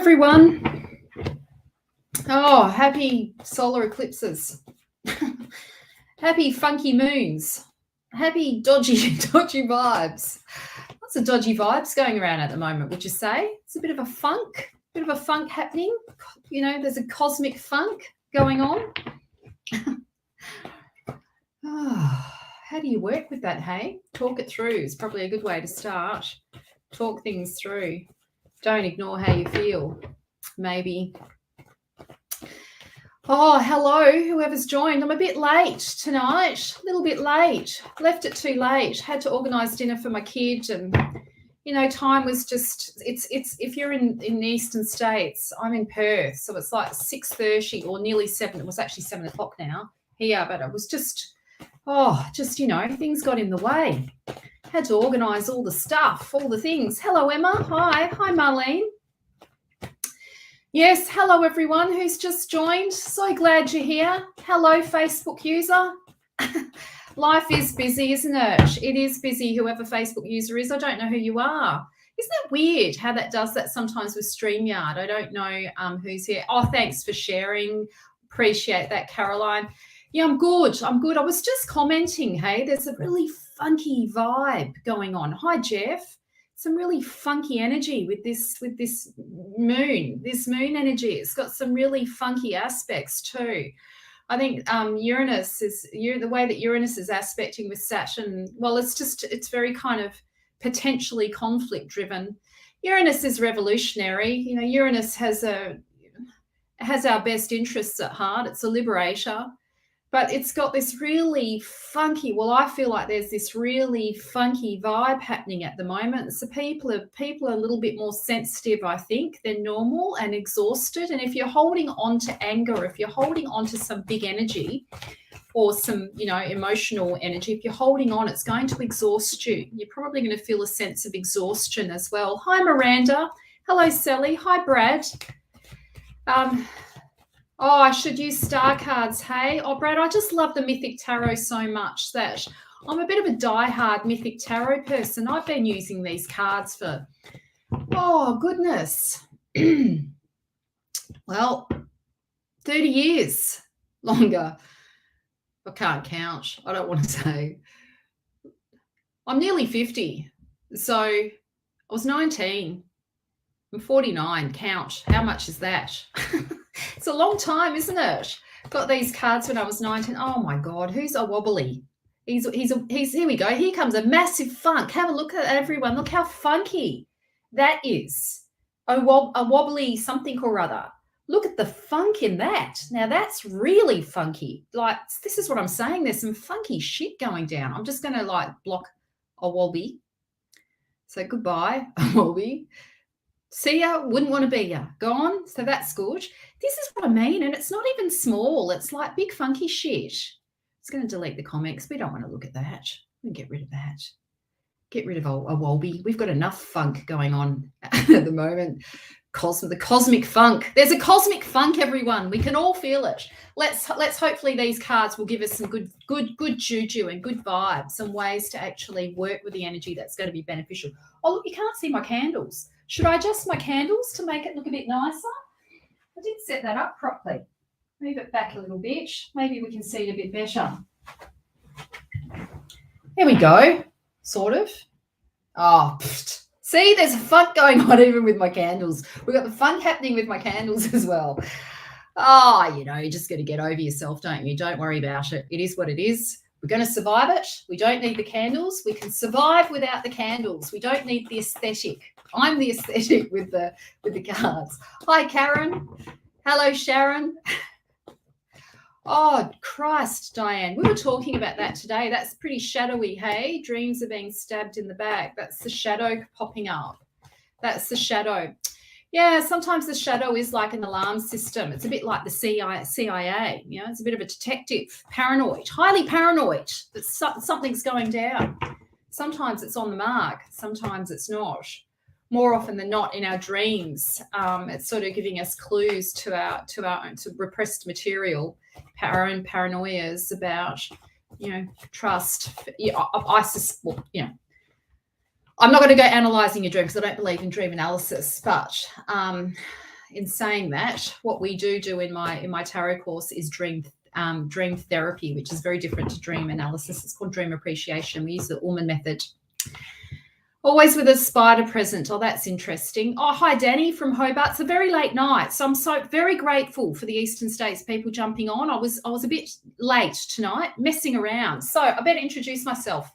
everyone. Oh, happy solar eclipses. Happy funky moons. Happy dodgy vibes. Lots of dodgy vibes going around at the moment, would you say? It's a bit of a funk happening. You know, there's a cosmic funk going on. How do you work with that, hey? Talk it through is probably a good way to start. Talk things through. Don't ignore how you feel. Maybe. Oh, hello, whoever's joined. I'm a bit late tonight, a little bit late. Left it too late. Had to organise dinner for my kid, and you know, time was just. It's. If you're in the eastern states, I'm in Perth, so it's like 6:30 or nearly 7. It was actually 7 o'clock now here, but it was just. You know, things got in the way. Had to organise all the stuff, all the things. Hello, Emma. Hi, Marlene. Yes, hello everyone who's just joined. So glad you're here. Hello, Facebook user. Life is busy, isn't it? It is busy, whoever Facebook user is. I don't know who you are. Isn't that weird how that does that sometimes with StreamYard? I don't know who's here. Oh, thanks for sharing. Appreciate that, Caroline. Yeah, I'm good. I was just commenting, hey, there's a really funky vibe going on. Hi, Jeff. Some really funky energy with this moon. This moon energy, it's got some really funky aspects too. I think Uranus is the way that Uranus is aspecting with Saturn. Well, it's very kind of potentially conflict driven. Uranus is revolutionary. You know, Uranus has our best interests at heart. It's a liberator. But it's got this really funky, well, I feel like there's this really funky vibe happening at the moment. So people are a little bit more sensitive, I think, than normal and exhausted. And if you're holding on to anger, if you're holding on to some big energy or some, you know, emotional energy, if you're holding on, it's going to exhaust you. You're probably going to feel a sense of exhaustion as well. Hi, Miranda. Hello, Sally. Hi, Brad. Oh, I should use star cards, hey? Oh, Brad, I just love the Mythic Tarot so much that I'm a bit of a die-hard Mythic Tarot person. I've been using these cards for, oh, goodness. Well, 30 years longer. I can't count. I don't want to say. I'm nearly 50. So I was 19. I'm 49. Count. How much is that? It's a long time, isn't it? Got these cards when I was 19. Oh my God, who's a wobbly? He's here we go. Here comes a massive funk. Have a look at everyone. Look how funky that is. A wobbly something or other. Look at the funk in that. Now that's really funky. Like, this is what I'm saying. There's some funky shit going down. I'm just going to like block a wobby. So goodbye, a wobby. See ya, wouldn't want to be ya. Gone. So that's good. This is what I mean. And it's not even small. It's like big funky shit. It's going to delete the comics. We don't want to look at that. We can get rid of that. Get rid of a Wolby. We've got enough funk going on at the moment. The cosmic funk. There's a cosmic funk, everyone. We can all feel it. Let's hopefully these cards will give us some good juju and good vibes, some ways to actually work with the energy that's going to be beneficial. Oh, look, you can't see my candles. Should I adjust my candles to make it look a bit nicer? I did set that up properly. Move it back a little bit. Maybe we can see it a bit better. There we go. Sort of. Oh, pfft. See, there's a funk going on even with my candles. We've got the funk happening with my candles as well. Oh, you know, you're just going to get over yourself, don't you? Don't worry about it. It is what it is. We're going to survive it. We don't need the candles. We can survive without the candles. We don't need the aesthetic. I'm the aesthetic with the cards. Hi, Karen. Hello, Sharon. Oh, Christ, Diane. We were talking about that today. That's pretty shadowy, hey? Dreams are being stabbed in the back. That's the shadow popping up. That's the shadow. Yeah, sometimes the shadow is like an alarm system. It's a bit like the CIA. You know, it's a bit of a detective, paranoid, highly paranoid that something's going down. Sometimes it's on the mark. Sometimes it's not. More often than not in our dreams, it's sort of giving us clues to repressed material, our own paranoias about, you know, trust. I'm not going to go analysing your dream because I don't believe in dream analysis, but in saying that, what we do in my tarot course is dream therapy, which is very different to dream analysis. It's called dream appreciation. We use the Ullman method. Always with a spider present. Oh, that's interesting. Oh, hi, Danny from Hobart. It's a very late night, so I'm so very grateful for the Eastern States people jumping on. I was a bit late tonight, messing around. So I better introduce myself.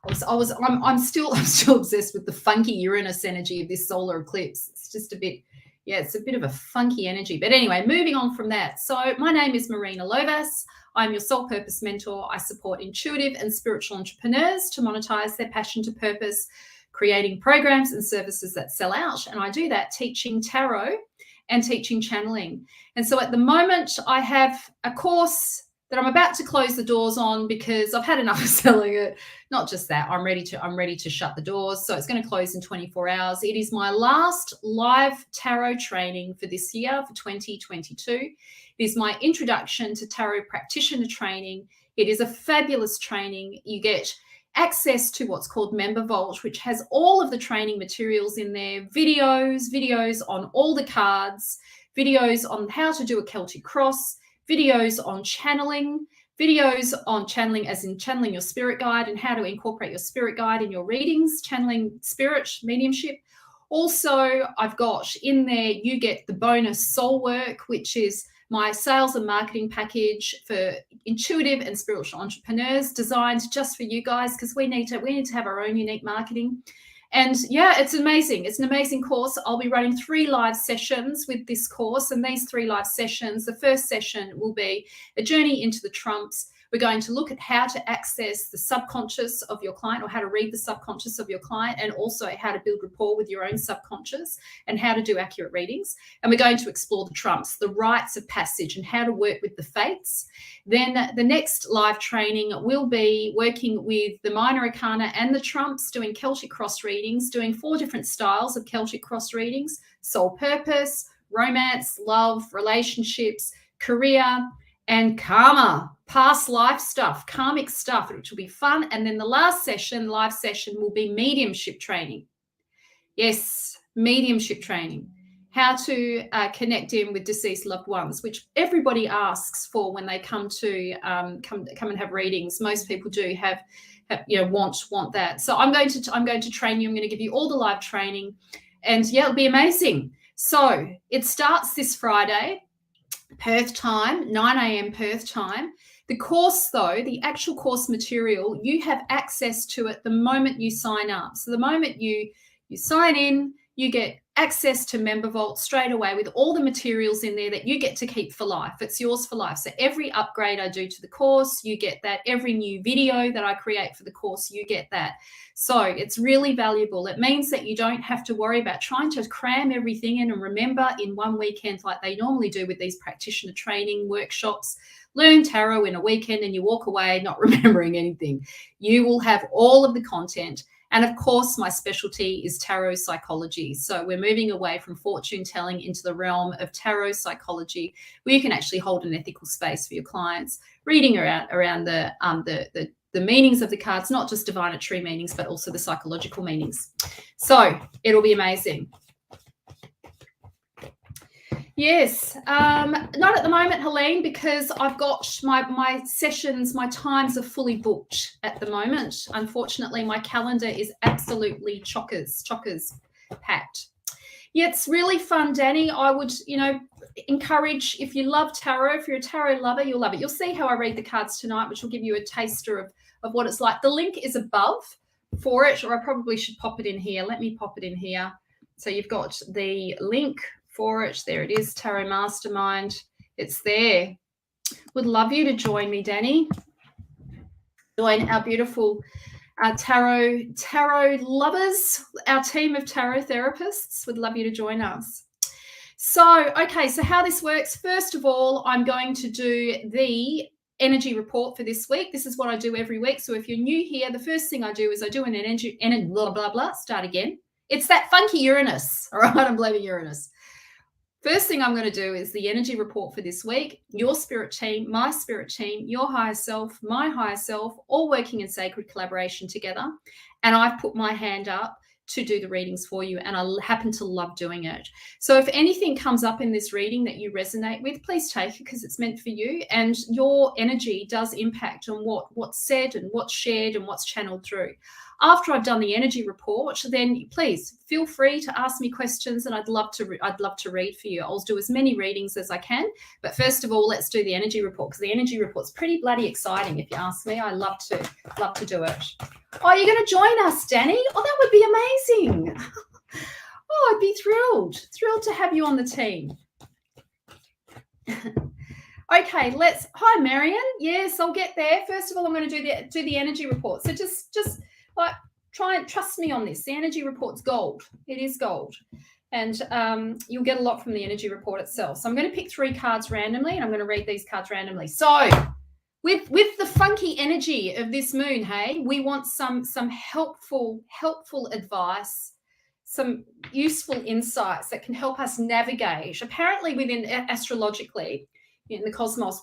I'm still obsessed with the funky Uranus energy of this solar eclipse. It's just a bit, yeah, it's a bit of a funky energy. But anyway, moving on from that. So my name is Marina Lovas. I'm your soul purpose mentor. I support intuitive and spiritual entrepreneurs to monetize their passion to purpose, creating programs and services that sell out. And I do that teaching tarot and teaching channeling. And so at the moment, I have a course that I'm about to close the doors on because I've had enough of selling it. Not just that, I'm ready to shut the doors. So it's going to close in 24 hours. It is my last live tarot training for this year, for 2022. It is my introduction to tarot practitioner training. It is a fabulous training. You get access to what's called Member Vault, which has all of the training materials in there, videos on all the cards, videos on how to do a Celtic cross, videos on channeling as in channeling your spirit guide and how to incorporate your spirit guide in your readings, channeling spirit, mediumship. Also, I've got in there, you get the bonus soul work, which is my sales and marketing package for intuitive and spiritual entrepreneurs, designed just for you guys because we need to have our own unique marketing. And yeah, it's amazing. It's an amazing course. I'll be running 3 live sessions with this course. And these 3 live sessions, the first session will be a journey into the trumps. We're going to look at how to access the subconscious of your client, or how to read the subconscious of your client, and also how to build rapport with your own subconscious and how to do accurate readings. And we're going to explore the trumps, the rites of passage, and how to work with the fates. Then the next live training will be working with the minor arcana and the trumps, doing Celtic cross readings, doing 4 different styles of Celtic cross readings: soul purpose, romance, love, relationships, career, and karma, past life stuff, karmic stuff, which will be fun. And then the last session, live session, will be mediumship training. Yes, mediumship training. How to connect in with deceased loved ones, which everybody asks for when they come to come and have readings. Most people do have want that. So I'm going to train you. I'm going to give you all the live training, and yeah, it'll be amazing. So it starts this Friday, Perth time, 9 a.m. Perth time. The course, though, the actual course material, you have access to it the moment you sign up. So the moment you sign in, you get access to Member Vault straight away with all the materials in there that you get to keep for life. It's yours for life. So every upgrade I do to the course, you get that. Every new video that I create for the course, you get that. So it's really valuable. It means that you don't have to worry about trying to cram everything in and remember in one weekend like they normally do with these practitioner training workshops. Learn tarot in a weekend and you walk away not remembering anything. You will have all of the content. And of course, my specialty is tarot psychology. So we're moving away from fortune telling into the realm of tarot psychology, where you can actually hold an ethical space for your clients, reading around the meanings of the cards, not just divinatory meanings, but also the psychological meanings. So it'll be amazing. Yes, not at the moment, Helene, because I've got my sessions, my times are fully booked at the moment. Unfortunately, my calendar is absolutely chockers packed. Yeah, it's really fun, Danny. I would, encourage, if you love tarot, if you're a tarot lover, you'll love it. You'll see how I read the cards tonight, which will give you a taster of what it's like. The link is above for it, or I probably should pop it in here. Let me pop it in here. So you've got the link for it. There it is, Tarot Mastermind. It's there. Would love you to join me, Danny. Join our beautiful tarot lovers, our team of tarot therapists. Would love you to join us. So, okay, so how this works. First of all, I'm going to do the energy report for this week. This is what I do every week. So if you're new here, the first thing I do is I do an energy blah, blah, blah. Start again. It's that funky Uranus. All right, I'm blaming Uranus. First thing I'm going to do is the energy report for this week. Your spirit team, my spirit team, your higher self, my higher self, all working in sacred collaboration together. And I've put my hand up to do the readings for you, and I happen to love doing it. So if anything comes up in this reading that you resonate with, please take it, because it's meant for you, and your energy does impact on what's said and what's shared and what's channeled through. After I've done the energy report, then please feel free to ask me questions, and I'd love to read for you. I'll do as many readings as I can, but first of all, let's do the energy report, because the energy report's pretty bloody exciting, if you ask me. I love to do it. Oh, you're going to join us, Danny? Oh, that would be amazing. Oh, I'd be thrilled to have you on the team. Okay, hi, Marion. Yes, I'll get there. First of all, I'm going to do the energy report. So just like, try and trust me on this. The energy report's gold. It is gold. And you'll get a lot from the energy report itself. So I'm going to pick 3 cards randomly, and I'm going to read these cards randomly. So with the funky energy of this moon, hey, we want some helpful advice, some useful insights that can help us navigate. Apparently, within astrologically in the cosmos,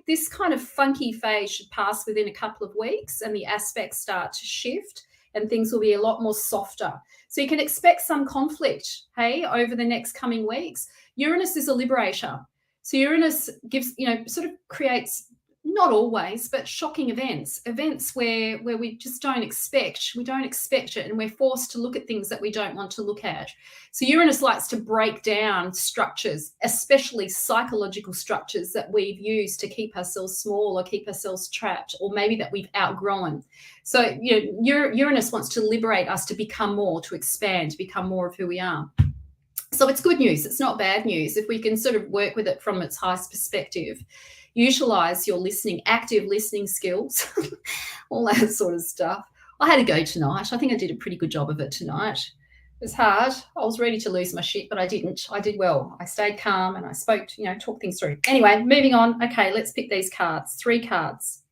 this kind of funky phase should pass within a couple of weeks, and the aspects start to shift, and things will be a lot more softer. So you can expect some conflict, hey, over the next coming weeks. Uranus is a liberator. So Uranus gives, sort of creates, not always, but shocking events where we just don't expect it, and we're forced to look at things that we don't want to look at. So Uranus likes to break down structures, especially psychological structures that we've used to keep ourselves small or keep ourselves trapped, or maybe that we've outgrown. So Uranus wants to liberate us to become more, to expand, to become more of who we are. So it's good news. It's not bad news if we can sort of work with it from its highest perspective. Utilize your active listening skills, all that sort of stuff. I had a go tonight. I think I did a pretty good job of it tonight. It was hard. I was ready to lose my shit, but I didn't. I did well. I stayed calm and I spoke, talked things through. Anyway, moving on. Okay, let's pick these cards. 3 cards.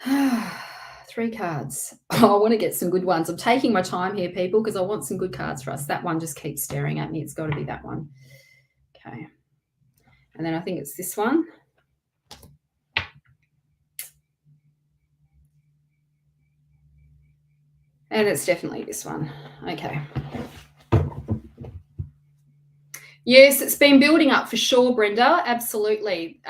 3 cards. Oh, I want to get some good ones. I'm taking my time here, people, because I want some good cards for us. That one just keeps staring at me. It's got to be that one. Okay. And then I think it's this one. And it's definitely this one. Okay. Yes, it's been building up for sure, Brenda. Absolutely.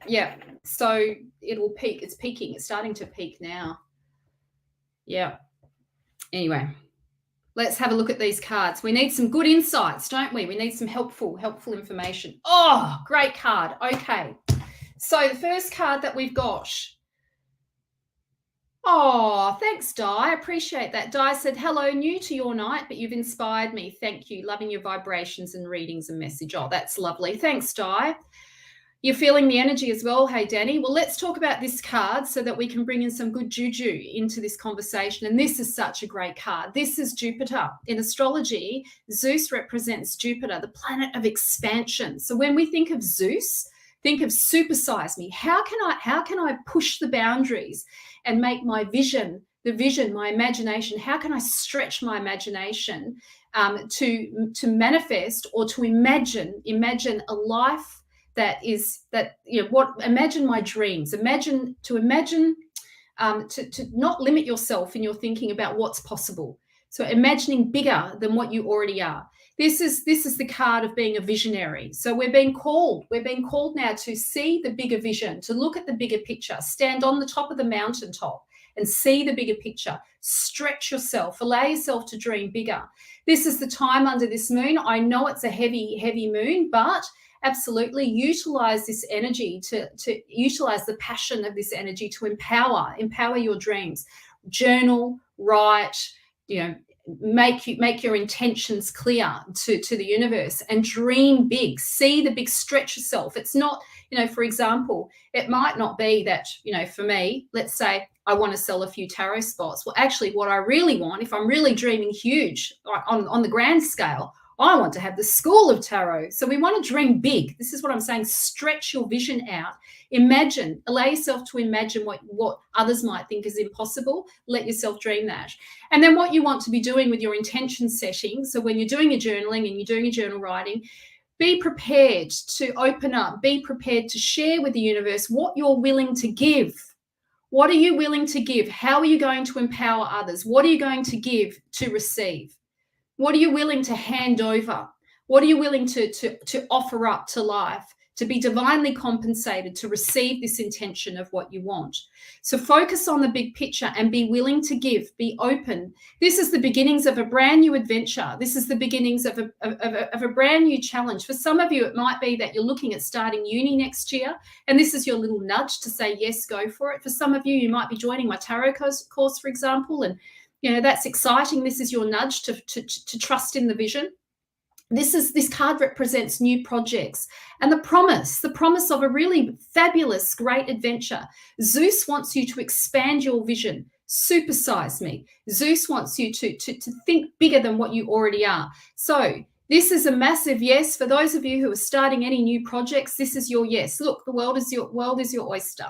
Yeah. So it'll peak. It's peaking. It's starting to peak now. Yeah. Anyway, let's have a look at these cards. We need some good insights, don't we? We need some helpful information. Oh, great card. Okay. So the first card that we've got. Oh, thanks, Di. I appreciate that. Di said, hello, new to your night, but you've inspired me. Thank you. Loving your vibrations and readings and message. Oh, that's lovely. Thanks, Di. You're feeling the energy as well. Hey, Danny. Well, let's talk about this card so that we can bring in some good juju into this conversation. And this is such a great card. This is Jupiter. In astrology, Zeus represents Jupiter, the planet of expansion. So when we think of Zeus, think of supersize me. How can I push the boundaries and make my vision, my imagination, how can I stretch my imagination to manifest or to imagine a life imagine my dreams, to not limit yourself in your thinking about what's possible. So imagining bigger than what you already are. This is the card of being a visionary. So we're being called now to see the bigger vision, to look at the bigger picture, stand on the top of the mountaintop and see the bigger picture, stretch yourself, allow yourself to dream bigger. This is the time under this moon. I know it's a heavy, heavy moon, but absolutely utilize this energy to utilize the passion of this energy to empower your dreams. Journal, write, make your intentions clear to the universe and dream big. See the big, stretch yourself. It's not, for example, it might not be that, for me, let's say I want to sell a few tarot spots. Well, actually what I really want, if I'm really dreaming huge on the grand scale, I want to have the school of tarot. So we want to dream big. This is what I'm saying. Stretch your vision out. Imagine, allow yourself to imagine what others might think is impossible. Let yourself dream that. And then what you want to be doing with your intention setting. So when you're doing your journaling and you're doing your journal writing, be prepared to open up, be prepared to share with the universe what you're willing to give, What are you willing to give? How are you going to empower others? What are you going to give to receive? What are you willing to hand over? What are you willing to offer up to life, to be divinely compensated, to receive this intention of what you want? So focus on the big picture and be willing to give, be open. This is the beginnings of a brand new adventure. This is the beginnings of a brand new challenge. For some of you, it might be that you're looking at starting uni next year, and this is your little nudge to say, yes, go for it. For some of you, you might be joining my tarot course, for example, and that's exciting. This is your nudge to trust in the vision. This card represents new projects and the promise of a really fabulous, great adventure. Zeus wants you to expand your vision, supersize me. Zeus wants you to think bigger than what you already are. So this is a massive yes. For those of you who are starting any new projects, this is your yes. Look, the world is your oyster.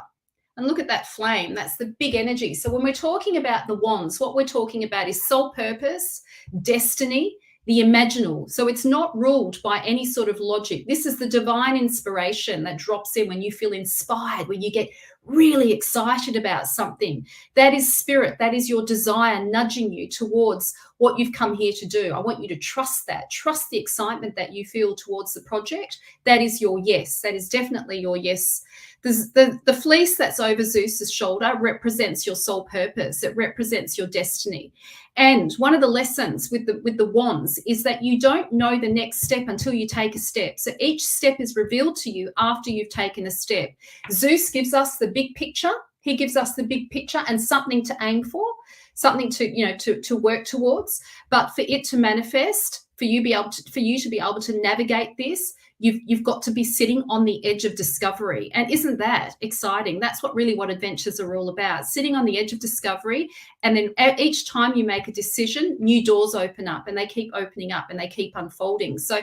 And look at that flame. That's the big energy. So when we're talking about the wands, what we're talking about is soul purpose, destiny, the imaginal. So it's not ruled by any sort of logic. This is the divine inspiration that drops in when you feel inspired, when you get really excited about something. That is spirit. That is your desire nudging you towards what you've come here to do. I want you to trust that. Trust the excitement that you feel towards the project. That is your yes. That is definitely your yes. The fleece that's over Zeus's shoulder represents your soul purpose. It represents your destiny. And one of the lessons with the wands is that you don't know the next step until you take a step. So each step is revealed to you after you've taken a step. Zeus gives us the big picture. He gives us the big picture and something to aim for, something to work towards. But for it to manifest, for you to be able to navigate this, you've got to be sitting on the edge of discovery. And isn't that exciting? That's what adventures are all about, sitting on the edge of discovery. And then each time you make a decision, new doors open up, and they keep opening up and they keep unfolding. So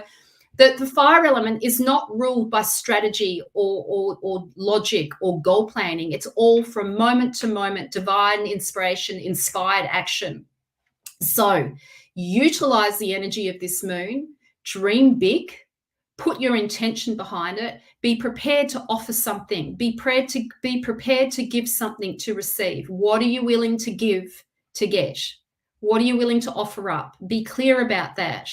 the fire element is not ruled by strategy or logic or goal planning. It's all from moment to moment, divine inspiration, inspired action. So utilize the energy of this moon, dream big, put your intention behind it, be prepared to offer something, be prepared to give something to receive. What are you willing to give to get? What are you willing to offer up? Be clear about that.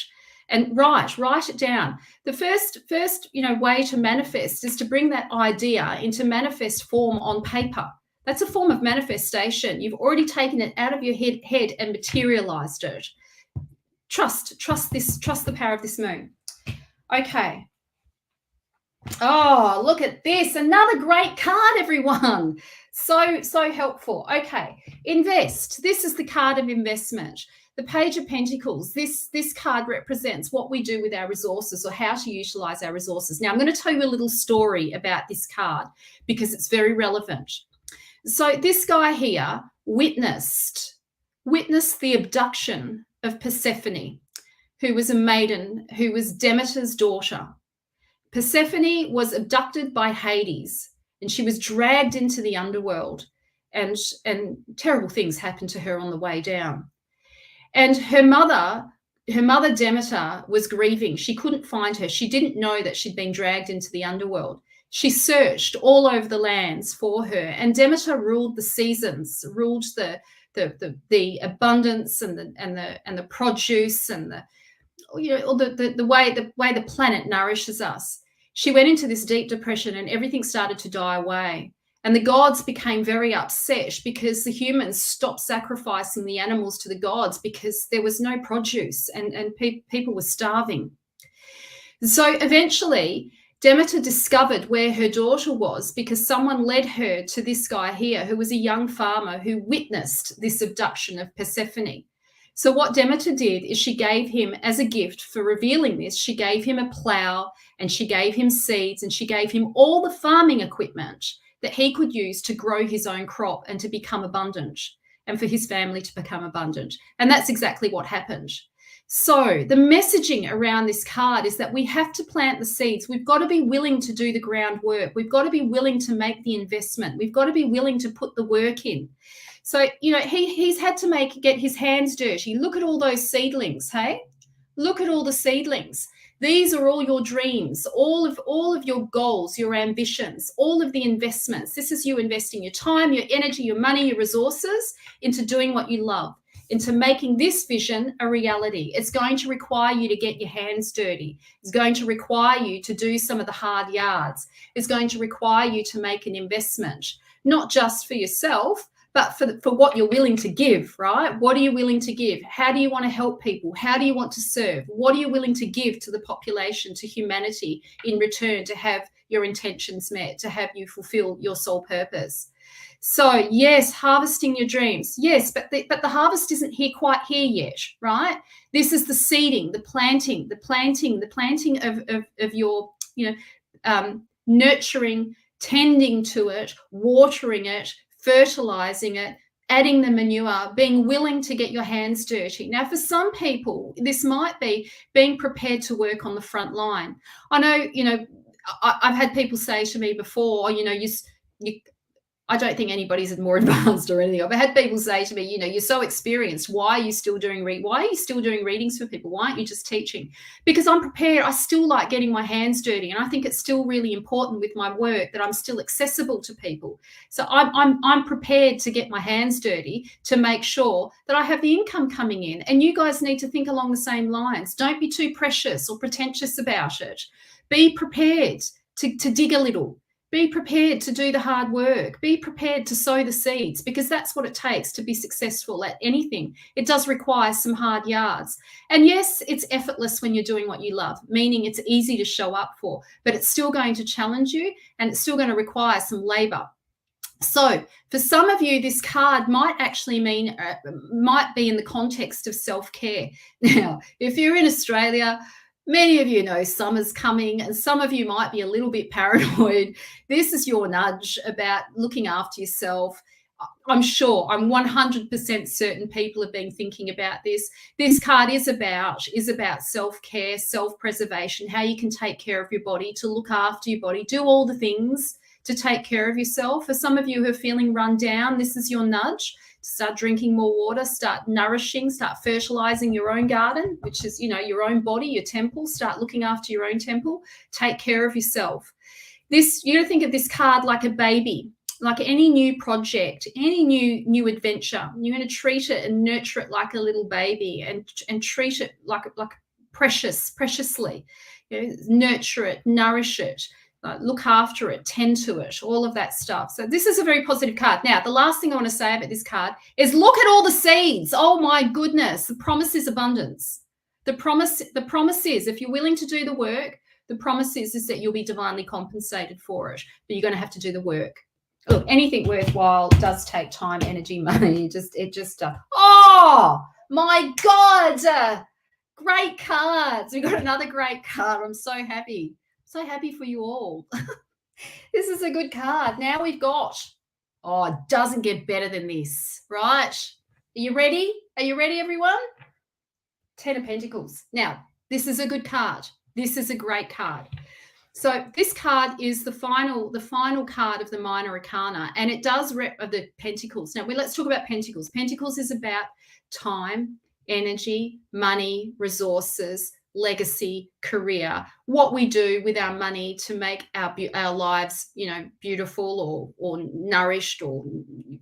And write it down. The first way to manifest is to bring that idea into manifest form on paper. That's a form of manifestation. You've already taken it out of your head and materialized it. Trust the power of this moon. Okay. Oh, look at this. Another great card, everyone. So helpful. Okay. Invest. This is the card of investment. The Page of Pentacles, this card represents what we do with our resources, or how to utilize our resources. Now, I'm going to tell you a little story about this card because it's very relevant. So this guy here witnessed the abduction of Persephone, who was a maiden, who was Demeter's daughter. Persephone was abducted by Hades, and she was dragged into the underworld, and terrible things happened to her on the way down. And her mother Demeter was grieving. She couldn't find her. She didn't know that she'd been dragged into the underworld. She searched all over the lands for her, and Demeter ruled the seasons, ruled the abundance and the produce and the way the planet nourishes us. She went into this deep depression, and everything started to die away. And the gods became very upset because the humans stopped sacrificing the animals to the gods because there was no produce, and people were starving. So eventually, Demeter discovered where her daughter was because someone led her to this guy here, who was a young farmer who witnessed this abduction of Persephone. So what Demeter did is she gave him, as a gift for revealing this, she gave him a plow, and she gave him seeds, and she gave him all the farming equipment that he could use to grow his own crop and to become abundant, and for his family to become abundant. And that's exactly what happened. So the messaging around this card is that we have to plant the seeds. We've got to be willing to do the groundwork. We've got to be willing to make the investment. We've got to be willing to put the work in. So, he's had to get his hands dirty. Look at all those seedlings, hey? Look at all the seedlings. These are all your dreams, all of your goals, your ambitions, all of the investments. This is you investing your time, your energy, your money, your resources into doing what you love, into making this vision a reality. It's going to require you to get your hands dirty. It's going to require you to do some of the hard yards. It's going to require you to make an investment, not just for yourself, but for what you're willing to give, right? What are you willing to give? How do you want to help people? How do you want to serve? What are you willing to give to the population, to humanity in return to have your intentions met, to have you fulfill your soul purpose? So yes, harvesting your dreams. Yes, but the harvest isn't quite here yet, right? This is the seeding, the planting of your, nurturing, tending to it, watering it, fertilizing it, adding the manure, being willing to get your hands dirty. Now, for some people, this might be being prepared to work on the front line. I know, I've had people say to me before, I don't think anybody's more advanced or anything. I've had people say to me, you're so experienced. Why are you still doing readings for people? Why aren't you just teaching? Because I'm prepared. I still like getting my hands dirty, and I think it's still really important with my work that I'm still accessible to people. So I'm prepared to get my hands dirty to make sure that I have the income coming in. And you guys need to think along the same lines. Don't be too precious or pretentious about it. Be prepared to dig a little. Be prepared to do the hard work. Be prepared to sow the seeds, because that's what it takes to be successful at anything. It does require some hard yards. And yes, it's effortless when you're doing what you love, meaning it's easy to show up for, but it's still going to challenge you, and it's still going to require some labor. So for some of you, this card might actually mean, might be in the context of self-care. Now, if you're in Australia, many of you know summer's coming, and some of you might be a little bit paranoid. This is your nudge about looking after yourself. I'm 100% certain people have been thinking about this. This card is about self-care, self-preservation, how you can take care of your body, to look after your body, do all the things to take care of yourself. For some of you who are feeling run down, this is your nudge. Start drinking more water, start nourishing, start fertilizing your own garden, which is, your own body, your temple. Start looking after your own temple. Take care of yourself. You're going to think of this card like a baby, like any new project, any new adventure. You're going to treat it and nurture it like a little baby, and treat it like preciously. Nurture it, nourish it. Look after it, tend to it, all of that stuff. So this is a very positive card. Now, the last thing I want to say about this card is look at all the seeds. Oh my goodness. The promise is abundance. The promise is, if you're willing to do the work, the promise is that you'll be divinely compensated for it, but you're going to have to do the work. Look, anything worthwhile does take time, energy, money. Oh my God. Great cards. We got another great card. I'm so happy. So happy for you all. This is a good card. Now we've got, it doesn't get better than this, right? Are you ready? Are you ready, everyone? 10 of Pentacles. Now, this is a good card. This is a great card. So this card is the final card of the Minor Arcana, and it does the Pentacles. Now, let's talk about Pentacles. Pentacles is about time, energy, money, resources, legacy, career, what we do with our money to make our lives, beautiful or nourished or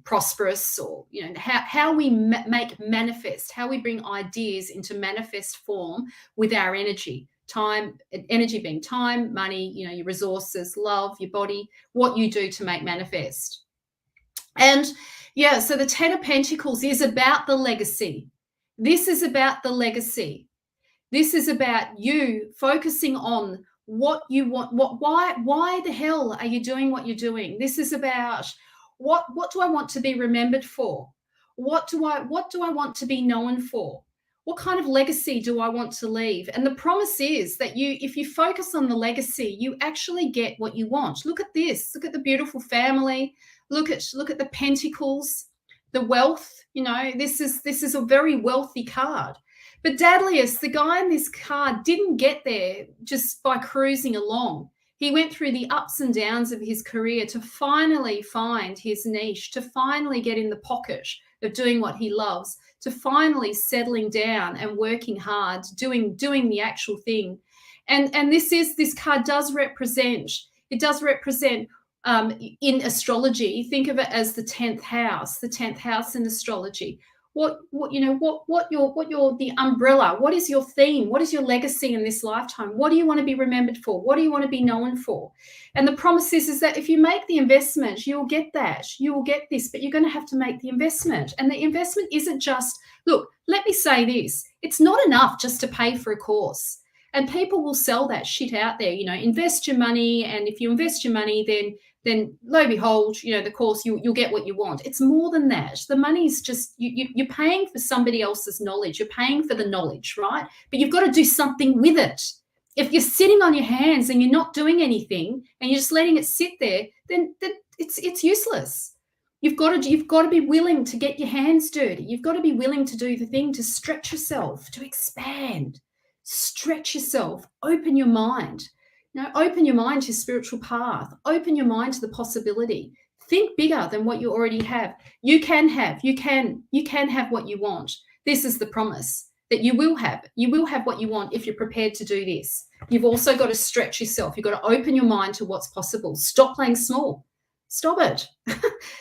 prosperous, or, how we make manifest, how we bring ideas into manifest form with our energy. Time, energy being time, money, your resources, love, your body, what you do to make manifest. And so the 10 of Pentacles is about the legacy. This is about the legacy. This is about you focusing on what you want. Why the hell are you doing what you're doing? This is about what do I want to be remembered for? What do I want to be known for? What kind of legacy do I want to leave? And the promise is that if you focus on the legacy, you actually get what you want. Look at this. Look at the beautiful family. Look at the Pentacles, the wealth. This is a very wealthy card. But Dadlius, the guy in this card, didn't get there just by cruising along. He went through the ups and downs of his career to finally find his niche, to finally get in the pocket of doing what he loves, to finally settling down and working hard, doing the actual thing. And this card does represent, in astrology, think of it as the 10th house in astrology. What your the umbrella, what is your theme? What is your legacy in this lifetime? What do you want to be remembered for? What do you want to be known for? And the promise is that if you make the investment, you'll get that. You will get this, but you're going to have to make the investment. And the investment isn't just, look, let me say this, it's not enough just to pay for a course. And people will sell that shit out there, invest your money. And if you invest your money, then lo and behold, the course, you'll get what you want. It's more than that. The money's just, you're paying for somebody else's knowledge. You're paying for the knowledge, right? But you've got to do something with it. If you're sitting on your hands and you're not doing anything and you're just letting it sit there, then it's useless. You've got to be willing to get your hands dirty. You've got to be willing to do the thing, to stretch yourself, to expand, stretch yourself, open your mind. Open your mind to your spiritual path. Open your mind to the possibility. Think bigger than what you already have. You can have what you want. This is the promise that you will have. You will have what you want if you're prepared to do this. You've also got to stretch yourself. You've got to open your mind to what's possible. Stop playing small. Stop it.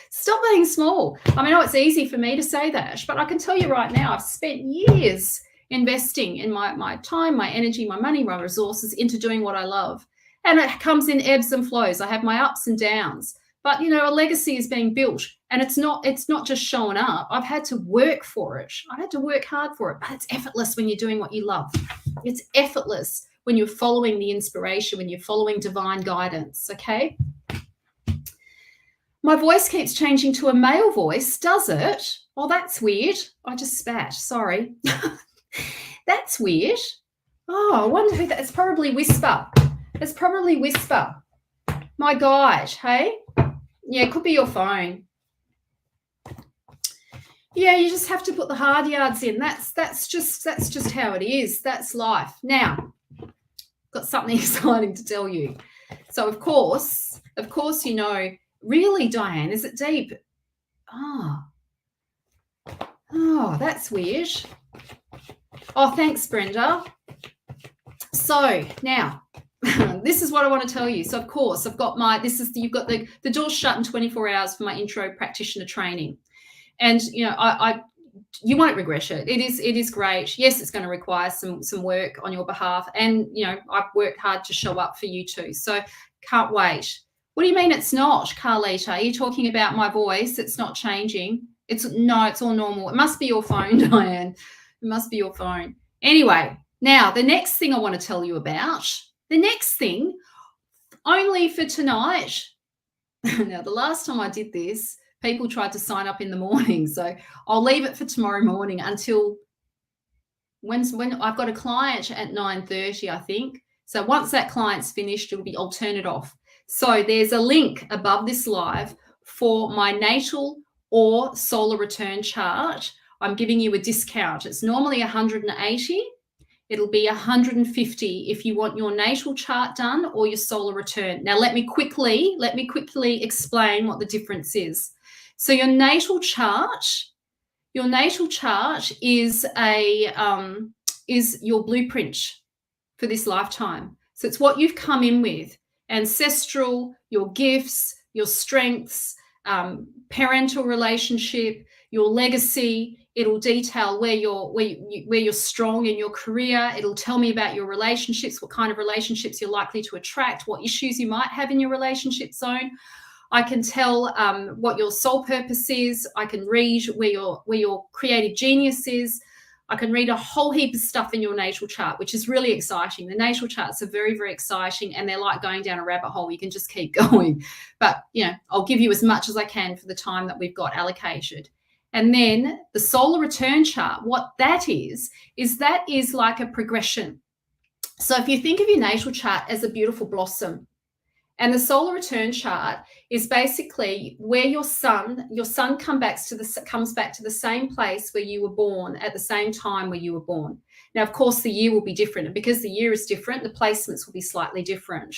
Stop playing small. I know it's easy for me to say that, but I can tell you right now, I've spent years investing in my time, my energy, my money, my resources into doing what I love. And it comes in ebbs and flows. I have my ups and downs, but a legacy is being built, and it's not just showing up. I've had to work for it. I had to work hard for it, but it's effortless when you're doing what you love. It's effortless when you're following the inspiration, when you're following divine guidance. Okay. My voice keeps changing to a male voice. Does it? Oh, that's weird. I just spat. Sorry. That's weird. Oh, I wonder who that is. Probably Whisper. It's probably Whisper. My God, hey? Yeah, it could be your phone. Yeah, you just have to put the hard yards in. That's just how it is. That's life. Now, got something exciting to tell you. So of course, really, Diane, is it deep? Oh, that's weird. Oh, thanks, Brenda. So now, this is what I want to tell you. So of course, I've got you've got the doors shut in 24 hours for my intro practitioner training. And, you won't regret it. It is great. Yes, it's going to require some work on your behalf. And, I've worked hard to show up for you too. So can't wait. What do you mean it's not, Carlita? Are you talking about my voice? It's not changing. It's all normal. It must be your phone, Diane. It must be your phone. Anyway, now the next thing I want to tell you about, only for tonight. Now, the last time I did this, people tried to sign up in the morning. So I'll leave it for tomorrow morning until when I've got a client at 9:30, I think. So once that client's finished, I'll turn it off. So there's a link above this live for my natal or solar return chart. I'm giving you a discount. It's normally 180. It'll be 150 if you want your natal chart done or your solar return. Now, let me quickly explain what the difference is. So your natal chart is is your blueprint for this lifetime. So it's what you've come in with: ancestral, your gifts, your strengths, parental relationship, your legacy. It'll detail where you're strong in your career. It'll tell me about your relationships, what kind of relationships you're likely to attract, what issues you might have in your relationship zone. I can tell what your soul purpose is. I can read where your creative genius is. I can read a whole heap of stuff in your natal chart, which is really exciting. The natal charts are very, very exciting, and they're like going down a rabbit hole. You can just keep going. But, I'll give you as much as I can for the time that we've got allocated. And then the solar return chart, what that is like a progression. So if you think of your natal chart as a beautiful blossom, and the solar return chart is basically where your sun comes back to the same place where you were born at the same time where you were born. Now, of course, the year will be different, and because the year is different, the placements will be slightly different.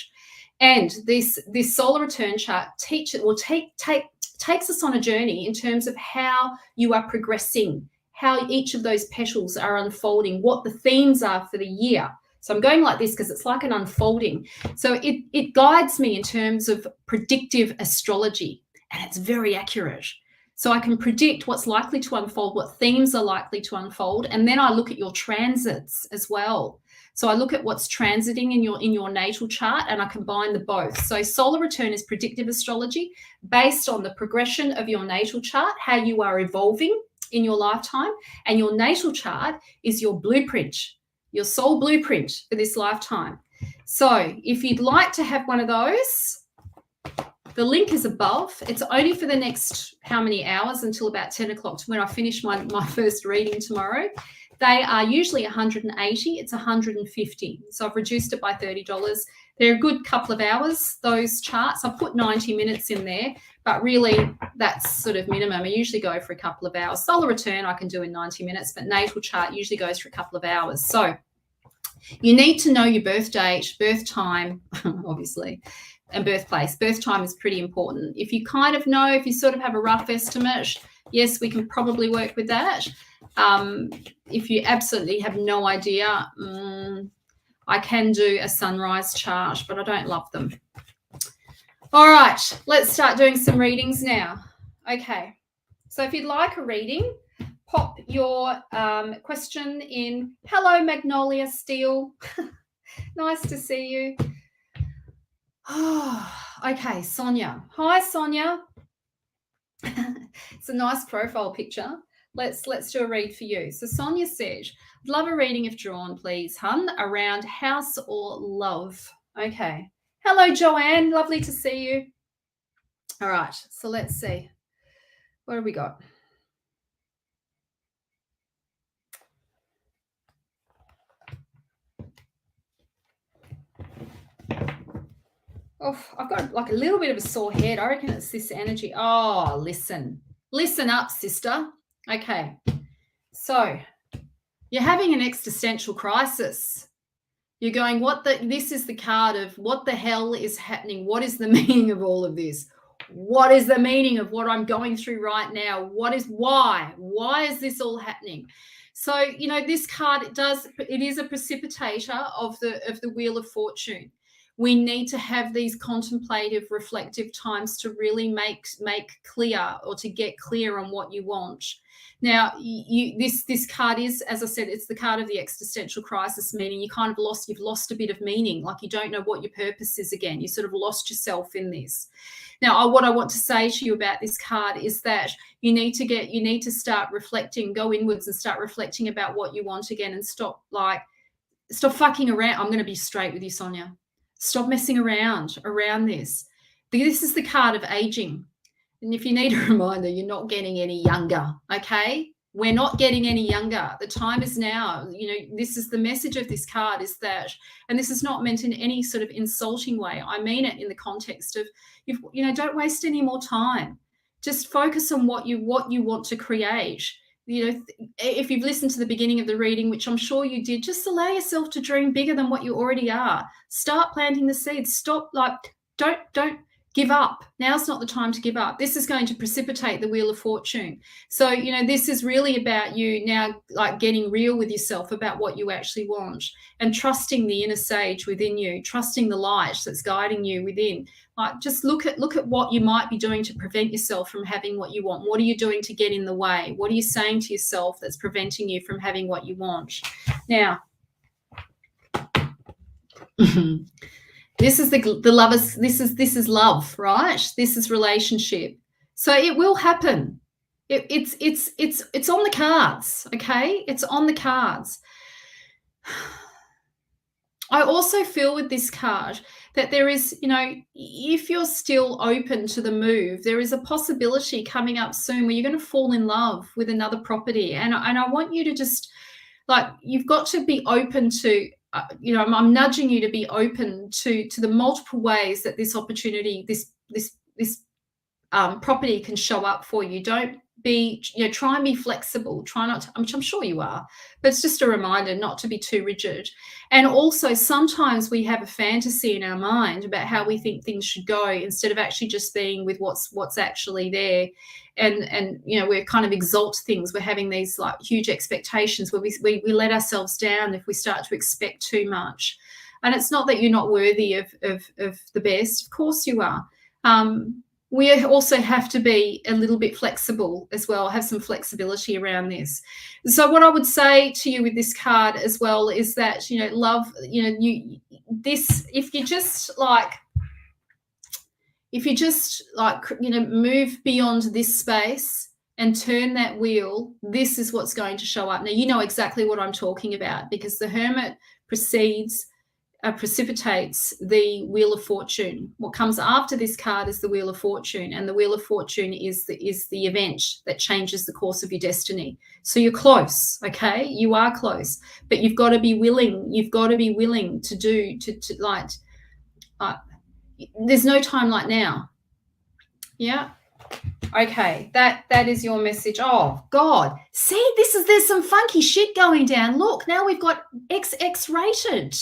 And this solar return chart takes us on a journey in terms of how you are progressing, how each of those petals are unfolding, what the themes are for the year. So I'm going like this because it's like an unfolding. So it guides me in terms of predictive astrology, and it's very accurate. So I can predict what's likely to unfold, what themes are likely to unfold, and then I look at your transits as well. So I look at what's transiting in your natal chart, and I combine the both. So solar return is predictive astrology based on the progression of your natal chart, how you are evolving in your lifetime, and your natal chart is your blueprint, your soul blueprint for this lifetime. So if you'd like to have one of those, the link is above. It's only for the next how many hours until about 10 o'clock when I finish my first reading tomorrow. They are usually 180. It's 150. So I've reduced it by $30. They're a good couple of hours, those charts. I put 90 minutes in there, but really that's sort of minimum. I usually go for a couple of hours. Solar return I can do in 90 minutes, but natal chart usually goes for a couple of hours. So you need to know your birth date, birth time, obviously, and birthplace. Birth time is pretty important. If you kind of know, if you sort of have a rough estimate, yes, we can probably work with that. If you absolutely have no idea, I can do a sunrise chart, but I don't love them. All right, let's start doing some readings now. Okay, so if you'd like a reading, pop your question in. Hello, Magnolia Steele. Nice to see you. Oh, okay, Sonia. Hi, Sonia. It's a nice profile picture. Let's do a read for you. So Sonia says, I'd love a reading if drawn, please, hun, around house or love. Okay. Hello, Joanne. Lovely to see you. All right. So let's see. What have we got? Oh, I've got like a little bit of a sore head. I reckon it's this energy. Oh, listen up, sister. Okay. So you're having an existential crisis. You're going, this is the card of what the hell is happening? What is the meaning of all of this? What is the meaning of what I'm going through right now? Why is this all happening? So, this card, it is a precipitator of the Wheel of Fortune. We need to have these contemplative, reflective times to really make clear, or to get clear on what you want. Now, this card is, as I said, it's the card of the existential crisis, meaning you've lost a bit of meaning, like you don't know what your purpose is again. You sort of lost yourself in this. Now, what I want to say to you about this card is that you need to start reflecting, go inwards and start reflecting about what you want again, and stop fucking around. I'm going to be straight with you, Sonia. Stop messing around this. This is the card of aging. And if you need a reminder, you're not getting any younger, okay? We're not getting any younger. The time is now. This is the message of this card, is that, and this is not meant in any sort of insulting way. I mean it in the context of, don't waste any more time. Just focus on what you want to create. If you've listened to the beginning of the reading, which I'm sure you did, just allow yourself to dream bigger than what you already are. Start planting the seeds. Stop, don't give up. Now's not the time to give up. This is going to precipitate the Wheel of Fortune. So, this is really about you now, getting real with yourself about what you actually want, and trusting the inner sage within you, trusting the light that's guiding you within. Just look at what you might be doing to prevent yourself from having what you want. What are you doing to get in the way? What are you saying to yourself that's preventing you from having what you want? Now, this is the lovers. This is love, right? This is relationship. So it will happen. It's on the cards, okay? It's on the cards. I also feel with this card that there is, if you're still open to the move, there is a possibility coming up soon where you're going to fall in love with another property. And I want you to just, you've got to be open to, I'm nudging you to be open to the multiple ways that this opportunity, this property can show up for you. Don't try and be flexible. Try not to, which I'm sure you are, but it's just a reminder not to be too rigid. And also sometimes we have a fantasy in our mind about how we think things should go instead of actually just being with what's actually there. And we kind of exalt things. We're having these like huge expectations where we let ourselves down if we start to expect too much. And it's not that you're not worthy of the best. Of course you are. We also have to be a little bit flexible as well, have some flexibility around this. So what I would say to you with this card as well is that, love, if you just move beyond this space and turn that wheel, this is what's going to show up. Now, you know exactly what I'm talking about because the Hermit precipitates the Wheel of Fortune. What comes after this card is the Wheel of Fortune, and the Wheel of Fortune is the event that changes the course of your destiny. So you're close, okay? You are close, but you've got to be willing. You've got to be willing to do there's no time like now. Yeah. Okay, that is your message. Oh God, see, there's some funky shit going down. Look, now we've got XX rated.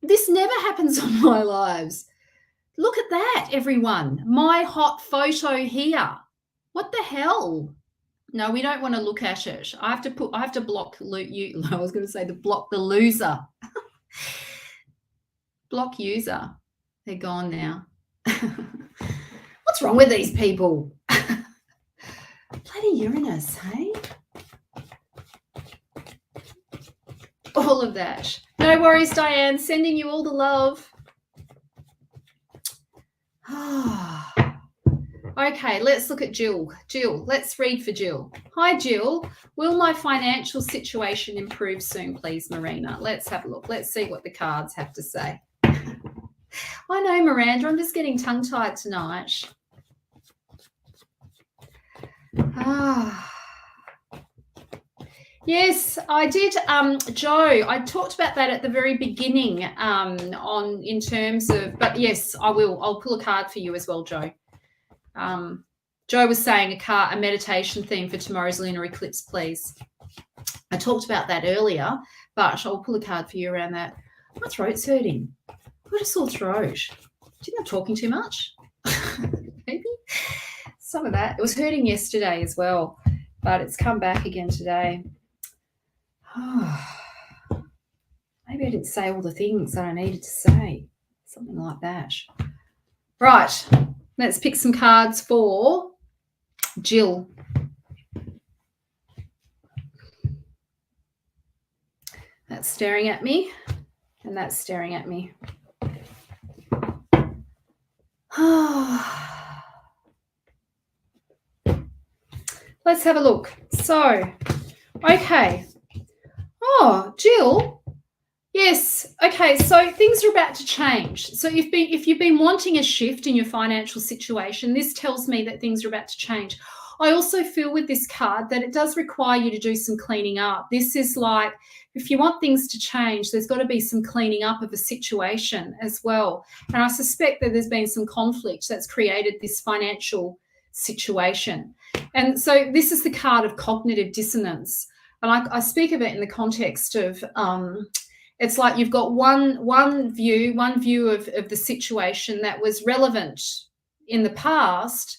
This never happens on my lives. Look at that, everyone. My hot photo here. What the hell? No, we don't want to look at it. I have to block you. I was going to say block the loser. Block user. They're gone now. What's wrong with these people? Bloody Uranus, hey? All of that. No worries, Diane. Sending you all the love. Okay, let's look at Jill. Jill, let's read for Jill. Hi, Jill. Will my financial situation improve soon, please, Marina? Let's have a look. Let's see what the cards have to say. I know, Miranda. I'm just getting tongue-tied tonight. Yes, I did. Joe, I talked about that at the very beginning in terms of, but yes, I will. I'll pull a card for you as well, Joe. Joe was saying a meditation theme for tomorrow's lunar eclipse, please. I talked about that earlier, but I'll pull a card for you around that. My throat's hurting. I've got a sore throat. Do you think I'm talking too much? Maybe some of that. It was hurting yesterday as well, but it's come back again today. Maybe I didn't say all the things that I needed to say. Something like that. Right. Let's pick some cards for Jill. That's staring at me, and that's staring at me. Let's have a look. So, okay. Oh, Jill. Yes. Okay. So things are about to change. So if you've been wanting a shift in your financial situation, this tells me that things are about to change. I also feel with this card that it does require you to do some cleaning up. This is like, if you want things to change, there's got to be some cleaning up of a situation as well. And I suspect that there's been some conflict that's created this financial situation. And so this is the card of cognitive dissonance. And I speak of it in the context of it's like you've got one view of the situation that was relevant in the past,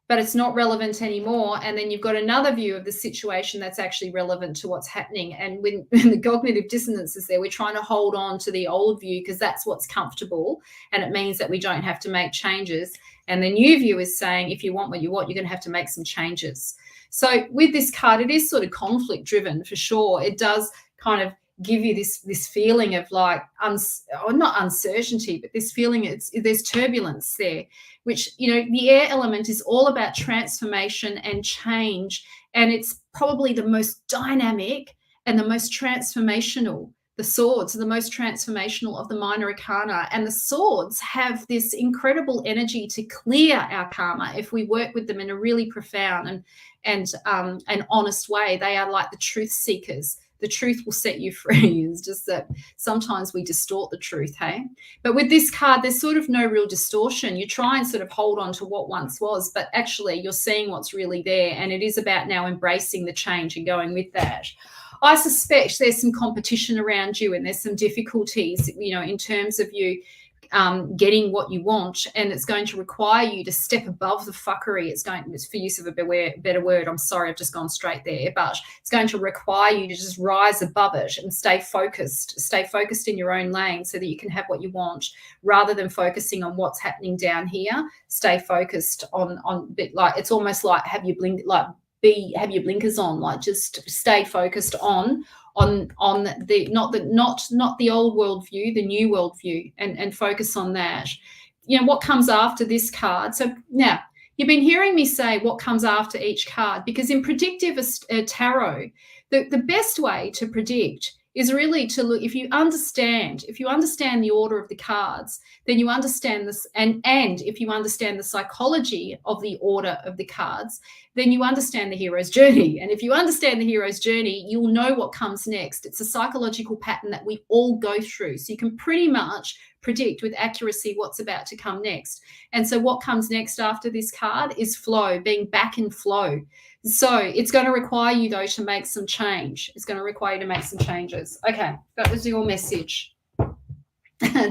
but it's not relevant anymore. And then you've got another view of the situation that's actually relevant to what's happening. And when the cognitive dissonance is there, we're trying to hold on to the old view because that's what's comfortable. And it means that we don't have to make changes. And the new view is saying, if you want what you want, you're going to have to make some changes. So with this card, it is sort of conflict driven for sure. It does kind of give you this feeling of like, not uncertainty, but this feeling there's turbulence there, which, the air element is all about transformation and change. And it's probably the most dynamic and the most transformational. The swords are the most transformational of the minor arcana. And the swords have this incredible energy to clear our karma if we work with them in a really profound and honest way. They are like the truth seekers. The truth will set you free. It's just that sometimes we distort the truth, hey? But with this card, there's sort of no real distortion. You try and sort of hold on to what once was, but actually you're seeing what's really there. And it is about now embracing the change and going with that. I suspect there's some competition around you and there's some difficulties, in terms of you getting what you want, and it's going to require you to step above the fuckery. It's for use of a better word, I'm sorry, I've just gone straight there, but it's going to require you to just rise above it and stay focused in your own lane so that you can have what you want, rather than focusing on what's happening down here. Stay focused on bit, like it's almost like have your blinkers on, like just stay focused on the not the old world view, the new world view, and focus on that. What comes after this card. So now you've been hearing me say what comes after each card, because in predictive tarot, the best way to predict is really to look, if you understand the order of the cards, then you understand this, and if you understand the psychology of the order of the cards, then you understand the hero's journey. And if you understand the hero's journey, you'll know what comes next. It's a psychological pattern that we all go through. So you can pretty much predict with accuracy what's about to come next. And so what comes next after this card is flow, being back in flow. So it's going to require you, though, to make some change. It's going to require you to make some changes. Okay, that was your message.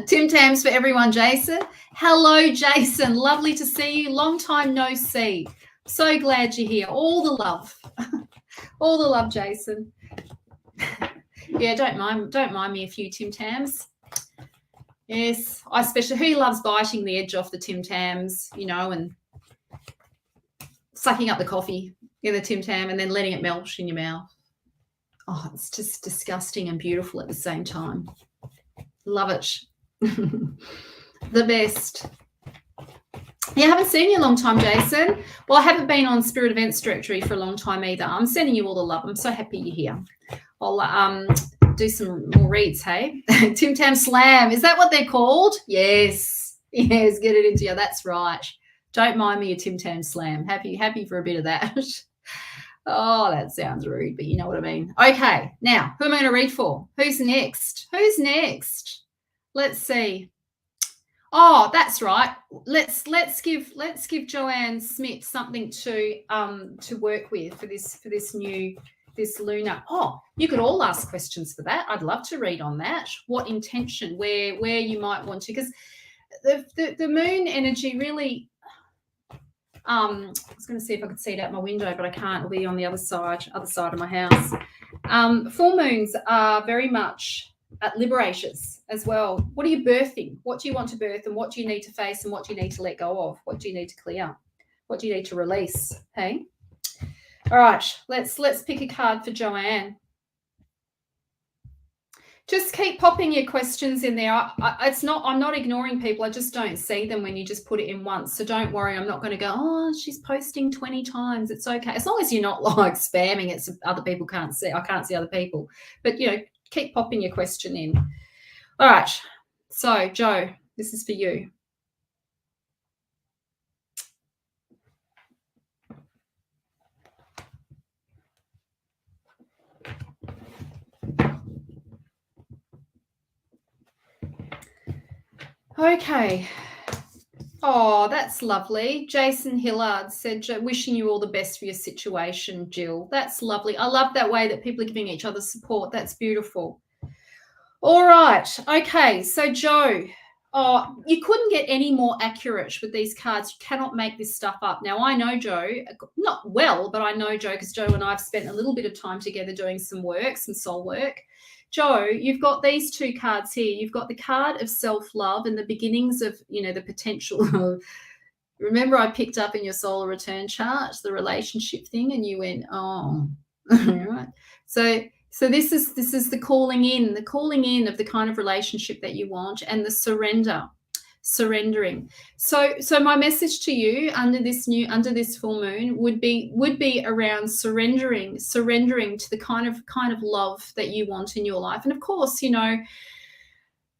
Tim Tams for everyone, Jason. Hello, Jason. Lovely to see you. Long time no see. So glad you're here. All the love. All the love, Jason. Yeah, don't mind me a few Tim Tams. Yes, I especially, who loves biting the edge off the Tim Tams, and sucking up the coffee in the Tim Tam and then letting it melt in your mouth. Oh, it's just disgusting and beautiful at the same time. Love it. The best. Yeah, I haven't seen you in a long time, Jason. Well, I haven't been on Spirit Events Directory for a long time either. I'm sending you all the love. I'm so happy you're here. I'll do some more reads, hey? Tim Tam Slam. Is that what they're called? Yes. Yes, get it into you. That's right. Don't mind me a Tim Tam Slam. Happy for a bit of that. Oh, that sounds rude, but you know what I mean. Okay, now, who am I going to read for? Who's next? Let's see. Oh, that's right. Let's give Joanne Smith something to work with for this lunar. Oh, you could all ask questions for that. I'd love to read on that. What intention, where you might want to, because the moon energy really. I was going to see if I could see it out my window, but I can't. It'll be on the other side of my house. Full moons are very much liberators as well. What are you birthing? What do you want to birth, and what do you need to face, and what do you need to let go of? What do you need to clear? What do you need to release? Hey. All right. Let's pick a card for Joanne. Just keep popping your questions in there. I'm not ignoring people. I just don't see them when you just put it in once. So don't worry. I'm not going to go, oh, she's posting 20 times. It's okay. As long as you're not like spamming it so other people can't see. I can't see other people. But, keep popping your question in. All right. So, Joe, this is for you. Okay. Oh, that's lovely. Jason Hillard said, wishing you all the best for your situation, Jill. That's lovely. I love that way that people are giving each other support. That's beautiful. All right. Okay. So, Joe, you couldn't get any more accurate with these cards. You cannot make this stuff up. Now, I know Joe, not well, but I know Joe because Joe and I have spent a little bit of time together doing some soul work. Joe, you've got these two cards here. You've got the card of self-love and the beginnings of, the potential. Remember I picked up in your solar return chart, the relationship thing, and you went, oh, right. So this is the calling in of the kind of relationship that you want, and the surrendering. So my message to you under this full moon would be around surrendering to the kind of love that you want in your life. And of course,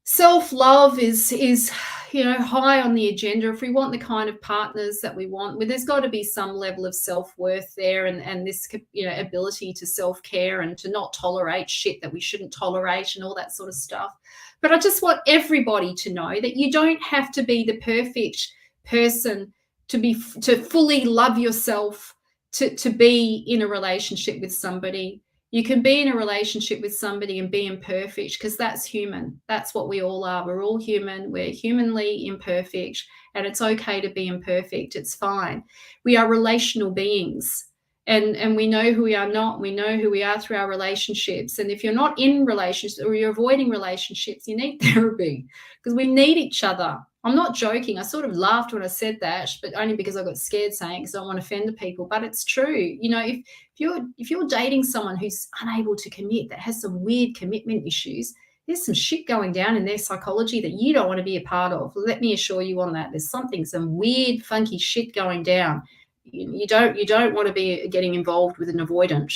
self-love is high on the agenda, if we want the kind of partners that we want, there's got to be some level of self-worth there, and this, ability to self-care and to not tolerate shit that we shouldn't tolerate and all that sort of stuff. But I just want everybody to know that you don't have to be the perfect person to fully love yourself, to be in a relationship with somebody. You can be in a relationship with somebody and be imperfect, because that's human. That's what we all are. We're all human. We're humanly imperfect, and it's okay to be imperfect. It's fine. We are relational beings, and we know who we are not. We know who we are through our relationships. And if you're not in relationships, or you're avoiding relationships, you need therapy, because we need each other. I'm not joking. I sort of laughed when I said that, but only because I got scared saying it, because I don't want to offend people. But it's true. If you're dating someone who's unable to commit, that has some weird commitment issues, there's some shit going down in their psychology that you don't want to be a part of. Let me assure you on that. There's some weird, funky shit going down. You don't want to be getting involved with an avoidant.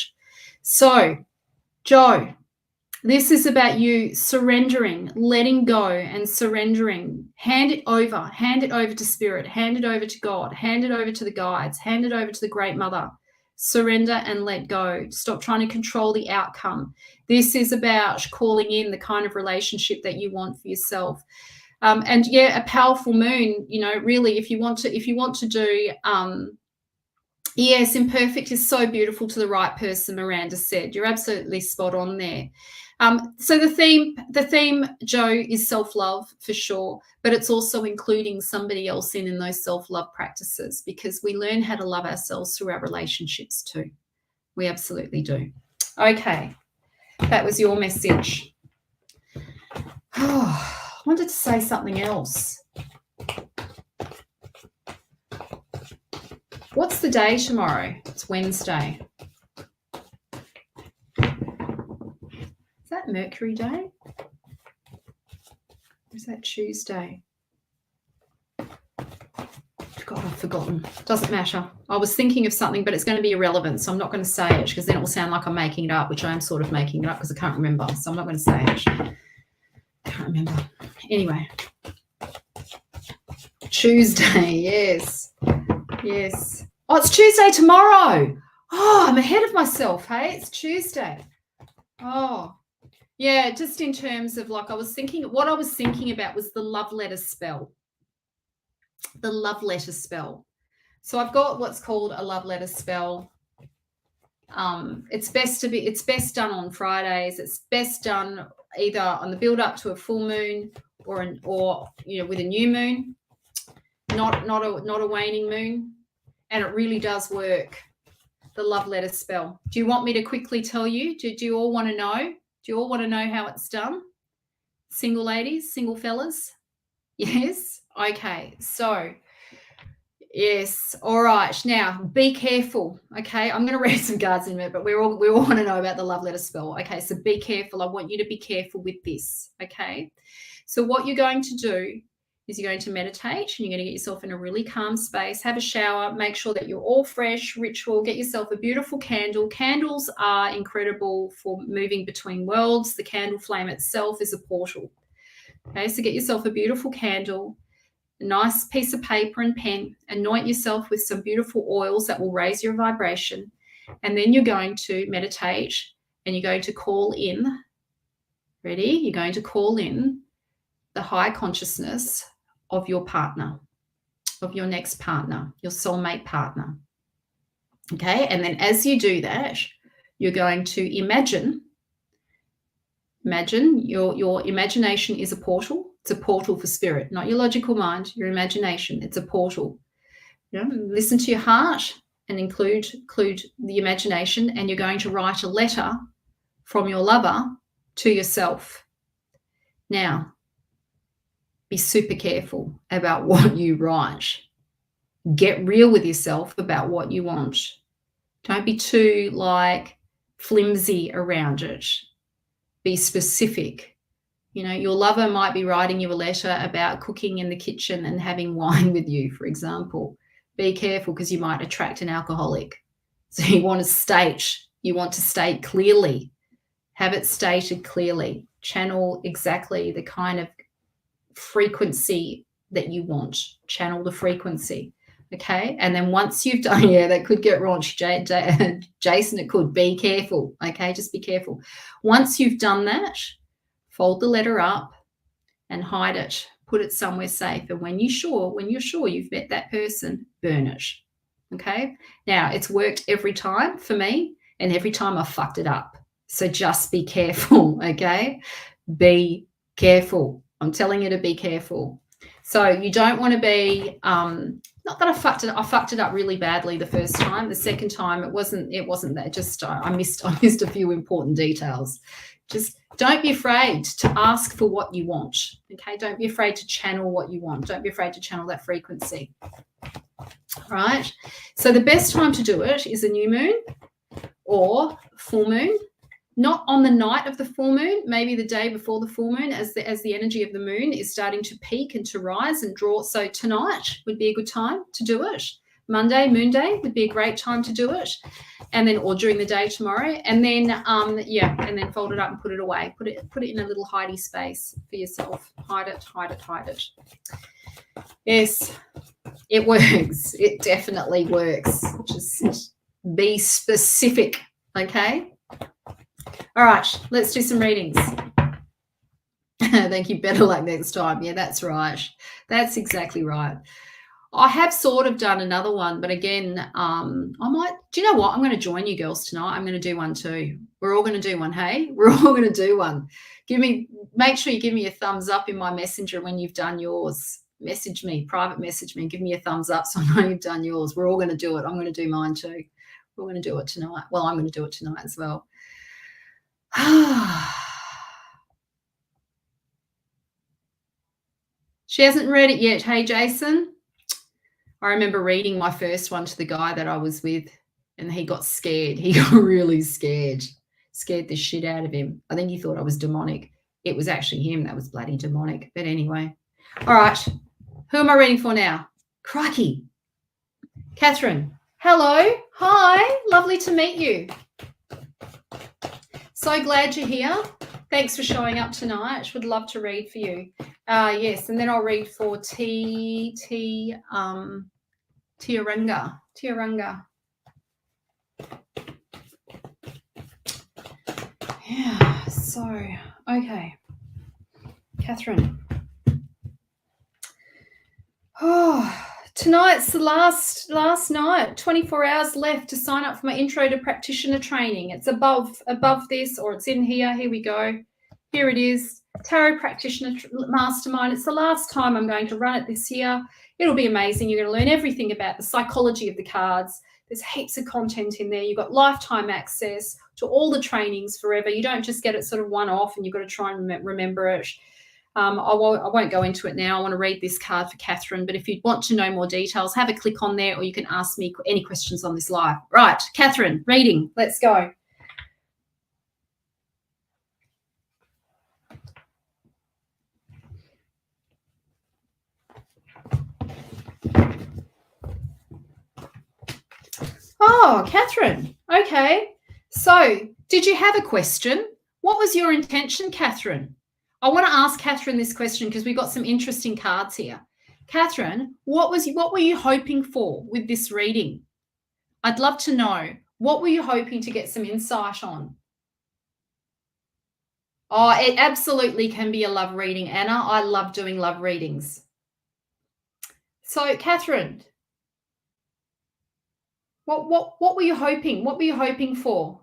So, Joe, this is about you surrendering, letting go and surrendering. Hand it over to spirit, hand it over to God, hand it over to the guides, hand it over to the Great Mother. Surrender and let go. Stop trying to control the outcome. This is about calling in the kind of relationship that you want for yourself. And yeah, a powerful moon, really, if you want to do, yes, imperfect is so beautiful to the right person, Miranda said. You're absolutely spot on there. So the theme, Joe, is self-love for sure, but it's also including somebody else in those self-love practices, because we learn how to love ourselves through our relationships too. We absolutely do. Okay, that was your message. I wanted to say something else. What's the day tomorrow? It's Wednesday. Is that Mercury Day? Or is that Tuesday? God, I've forgotten. Doesn't matter. I was thinking of something, but it's going to be irrelevant, so I'm not going to say it, because then it will sound like I'm making it up, which I am sort of making it up because I can't remember, so I'm not going to say it. Can't remember. Anyway. Tuesday, yes. Yes. Oh, it's Tuesday tomorrow. Oh, I'm ahead of myself, hey? It's Tuesday. Oh, yeah, just in terms of, like, what I was thinking about was the love letter spell. The love letter spell. So I've got what's called a love letter spell. It's best done on Fridays. It's best done either on the build up to a full moon or with a new moon, not a waning moon. And it really does work, the love letter spell. Do you want me to quickly tell you? Do you all want to know? Do you all want to know how it's done? Single ladies, single fellas? Yes? Okay. So, yes. All right. Now, be careful. Okay. I'm going to read some cards in a minute, but we all want to know about the love letter spell. Okay. So be careful. I want you to be careful with this. Okay. So what you're going to do is you're going to meditate, and you're going to get yourself in a really calm space, have a shower, make sure that you're all fresh, ritual, get yourself a beautiful candle. Candles are incredible for moving between worlds. The candle flame itself is a portal. Okay, so get yourself a beautiful candle, a nice piece of paper and pen, anoint yourself with some beautiful oils that will raise your vibration, and then you're going to meditate, and you're going to call in, ready? You're going to call in the high consciousness of your partner, of your next partner, your soulmate partner. Okay, and then as you do that, you're going to imagine your imagination is a portal. It's a portal for spirit, not your logical mind, your imagination. It's a portal. Listen to your heart and include the imagination, and you're going to write a letter from your lover to yourself. Now, be super careful about what you write. Get real with yourself about what you want. Don't be too flimsy around it. Be specific. Your lover might be writing you a letter about cooking in the kitchen and having wine with you, for example. Be careful, because you might attract an alcoholic. So you want to state clearly. Have it stated clearly. Channel exactly the kind of frequency that you want. Channel the frequency. Okay. And then once you've done, yeah, that could get raunchy, Jason, it could. Be careful. Okay. Just be careful. Once you've done that, fold the letter up and hide it. Put it somewhere safe. And when you're sure you've met that person, burn it. Okay. Now, it's worked every time for me, and every time I fucked it up. So just be careful. Okay. Be careful. I'm telling you to be careful. So you don't want to be, not that I fucked it up really badly the first time. The second time it wasn't that. Just I missed a few important details. Just don't be afraid to ask for what you want. Okay, don't be afraid to channel what you want. Don't be afraid to channel that frequency. Right. So the best time to do it is a new moon or full moon. Not on the night of the full moon, maybe the day before the full moon, as the energy of the moon is starting to peak and to rise and draw. So tonight would be a good time to do it. Monday, moon day, would be a great time to do it. And then, or during the day tomorrow. And then, and then fold it up and put it away. Put it in a little hidey space for yourself. Hide it. Yes, it works. It definitely works. Just be specific, okay? All right, let's do some readings. Thank you. Better luck next time. Yeah, that's right. That's exactly right. I have sort of done another one, but again, I might, do you know what? I'm going to join you girls tonight. I'm going to do one too. We're all going to do one, hey? We're all going to do one. Make sure you give me a thumbs up in my messenger when you've done yours. Message me, private message me, give me a thumbs up so I know you've done yours. We're all going to do it. I'm going to do mine too. We're going to do it tonight. Well, I'm going to do it tonight as well. She hasn't read it yet. Hey, Jason. I remember reading my first one to the guy that I was with, and he got scared. He got really scared. Scared the shit out of him. I think he thought I was demonic. It was actually him that was bloody demonic. But anyway. All right. Who am I reading for now? Crikey. Catherine. Hello. Hi. Lovely to meet you. So glad you're here. Thanks for showing up tonight. Would love to read for you. Yes, and then I'll read for Tiarunga. Yeah, so, okay. Catherine. Oh, tonight's the last night. 24 hours left to sign up for my intro to practitioner training. It's above this, or it's in here. Here we go. Here it is. Tarot Practitioner Mastermind. It's the last time I'm going to run it this year. It'll be amazing. You're going to learn everything about the psychology of the cards. There's heaps of content in there. You've got lifetime access to all the trainings forever. You don't just get it sort of one-off and you've got to try and remember it. I won't go into it now. I want to read this card for Catherine, but if you want to know more details, have a click on there, or you can ask me any questions on this live. Right, Catherine, reading. Let's go. Oh, Catherine. Okay. So, did you have a question? What was your intention, Catherine? I want to ask Catherine this question because we've got some interesting cards here. Catherine, what were you hoping for with this reading? I'd love to know. What were you hoping to get some insight on? Oh, it absolutely can be a love reading, Anna. I love doing love readings. So, Catherine, what were you hoping? What were you hoping for?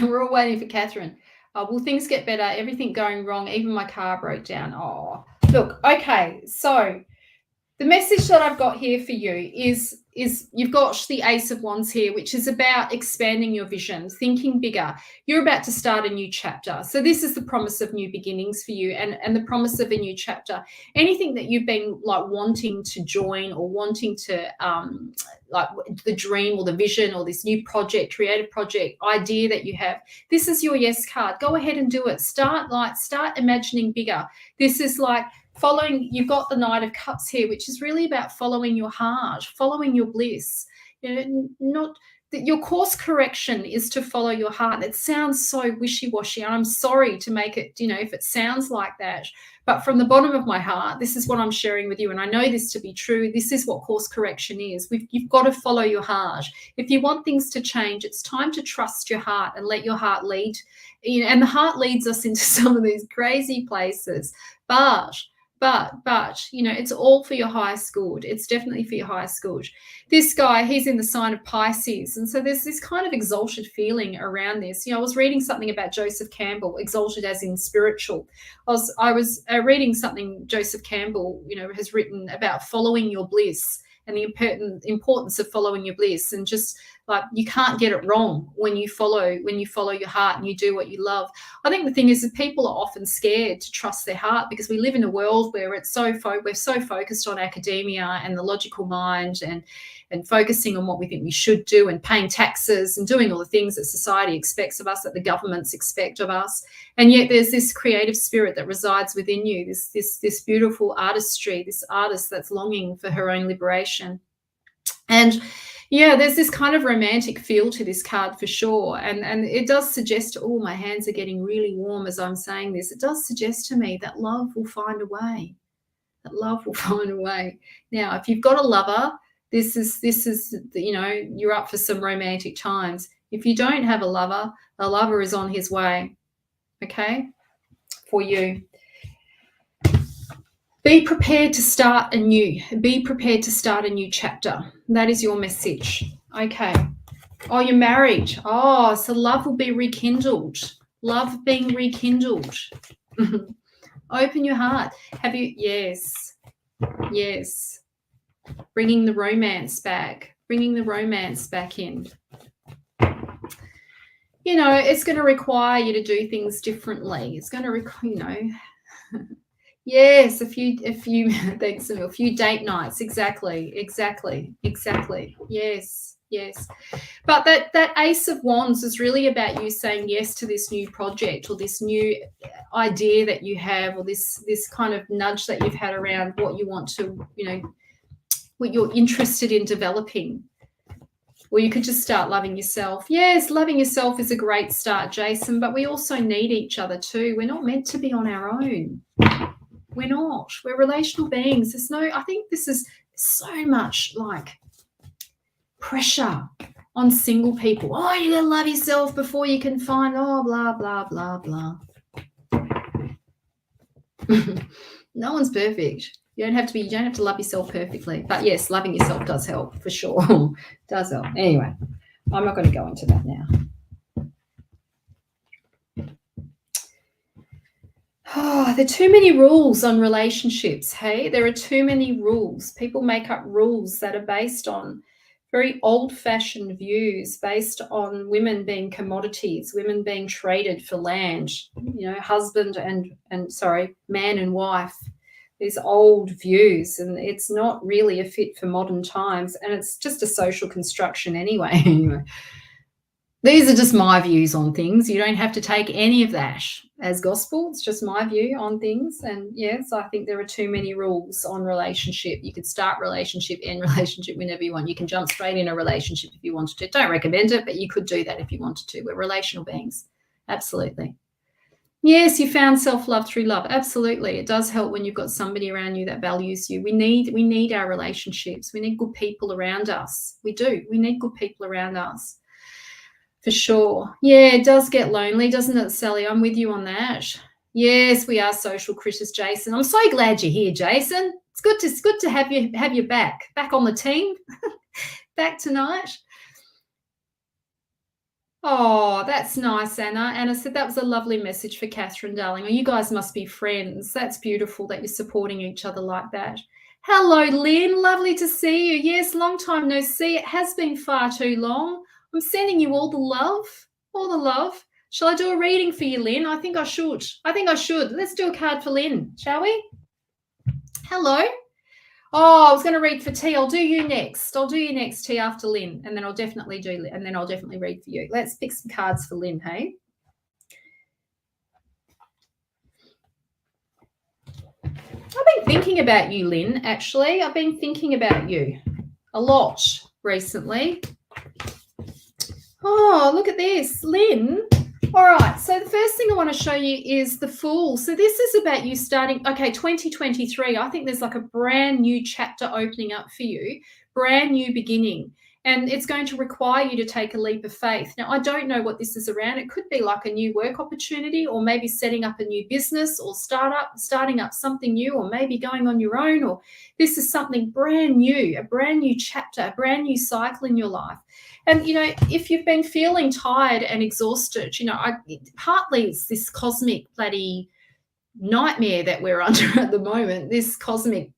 We're all waiting for Catherine. Will things get better? Everything going wrong. Even my car broke down. Oh, look. Okay, so the message that I've got here for you is you've got the Ace of Wands here, which is about expanding your vision, thinking bigger. You're about to start a new chapter. So this is the promise of new beginnings for you, and the promise of a new chapter. Anything that you've been like wanting to join or wanting to like the dream or the vision or this new project, creative project, idea that you have, this is your yes card. Go ahead and do it. Start imagining bigger. This is like following, you've got the Knight of Cups here, which is really about following your heart, following your bliss. You know, your course correction is to follow your heart. It sounds so wishy-washy, and I'm sorry to make it, if it sounds like that. But from the bottom of my heart, this is what I'm sharing with you, and I know this to be true. This is what course correction is. You've got to follow your heart. If you want things to change, it's time to trust your heart and let your heart lead. And the heart leads us into some of these crazy places. But it's all for your highest good. It's definitely for your highest good. This guy, he's in the sign of Pisces, and so there's this kind of exalted feeling around this. I was reading something about Joseph Campbell, exalted as in spiritual. I was reading something Joseph Campbell, has written about following your bliss and the importance of following your bliss, and just like you can't get it wrong when you follow your heart and you do what you love. I think the thing is that people are often scared to trust their heart because we live in a world where we're so focused on academia and the logical mind and focusing on what we think we should do and paying taxes and doing all the things that society expects of us, that the governments expect of us. And yet there's this creative spirit that resides within you, this beautiful artistry, this artist that's longing for her own liberation. And there's this kind of romantic feel to this card for sure. And it does suggest, my hands are getting really warm as I'm saying this. It does suggest to me that love will find a way. That love will find a way. Now, if you've got a lover, this is you're up for some romantic times. If you don't have a lover is on his way, okay, for you. Be prepared to start anew. Be prepared to start a new chapter. That is your message. Okay. Oh, you're married. Oh, so love will be rekindled. Love being rekindled. Open your heart. Have you? Yes. Yes. Bringing the romance back. Bringing the romance back in. It's going to require you to do things differently. It's going to require, yes, a few thanks, a few date nights. Exactly. Yes. But that Ace of Wands is really about you saying yes to this new project or this new idea that you have, or this kind of nudge that you've had around what you want to, what you're interested in developing. Or you could just start loving yourself. Yes, loving yourself is a great start, Jason, but we also need each other too. We're not meant to be on our own. We're not. We're relational beings. I think this is so much like pressure on single people. Oh, you gotta love yourself before you can find, blah, blah, blah, blah. No one's perfect. You don't have to love yourself perfectly. But yes, loving yourself does help for sure. Does help. Anyway, I'm not going to go into that now. Oh, there are too many rules on relationships, hey? There are too many rules. People make up rules that are based on very old-fashioned views, based on women being commodities, women being traded for land, husband and man and wife. These old views, and it's not really a fit for modern times, and it's just a social construction anyway. These are just my views on things. You don't have to take any of that as gospel. It's just my view on things. And yes, I think there are too many rules on relationship. You could start relationship, end relationship whenever you want. You can jump straight in a relationship if you wanted to. Don't recommend it, but you could do that if you wanted to. We're relational beings. Absolutely. Yes, you found self-love through love. Absolutely. It does help when you've got somebody around you that values you. We need our relationships. We need good people around us. We do. We need good people around us. For sure. Yeah, it does get lonely, doesn't it, Sally? I'm with you on that. Yes, we are social critters, Jason. I'm so glad you're here, Jason. It's good to have you back on the team. Back tonight. Oh, that's nice, Anna. Anna said that was a lovely message for Catherine, darling. Oh, you guys must be friends. That's beautiful that you're supporting each other like that. Hello, Lynn. Lovely to see you. Yes, long time no see. It has been far too long. I'm sending you all the love. All the love. Shall I do a reading for you, Lynn? I think I should. Let's do a card for Lynn, shall we? Hello. Oh, I was going to read for T. I'll do you next. T, after Lynn, and then I'll definitely read for you. Let's pick some cards for Lynn, hey? I've been thinking about you, Lynn, actually. I've been thinking about you a lot recently. Oh, look at this, Lynn. All right, so the first thing I want to show you is the Fool. So this is about you starting, okay, 2023. I think there's like a brand new chapter opening up for you, brand new beginning. And it's going to require you to take a leap of faith. Now, I don't know what this is around. It could be like a new work opportunity, or maybe setting up a new business, or starting up something new, or maybe going on your own, or this is something brand new, a brand new chapter, a brand new cycle in your life. And, if you've been feeling tired and exhausted, partly it's this cosmic bloody nightmare that we're under at the moment, this cosmic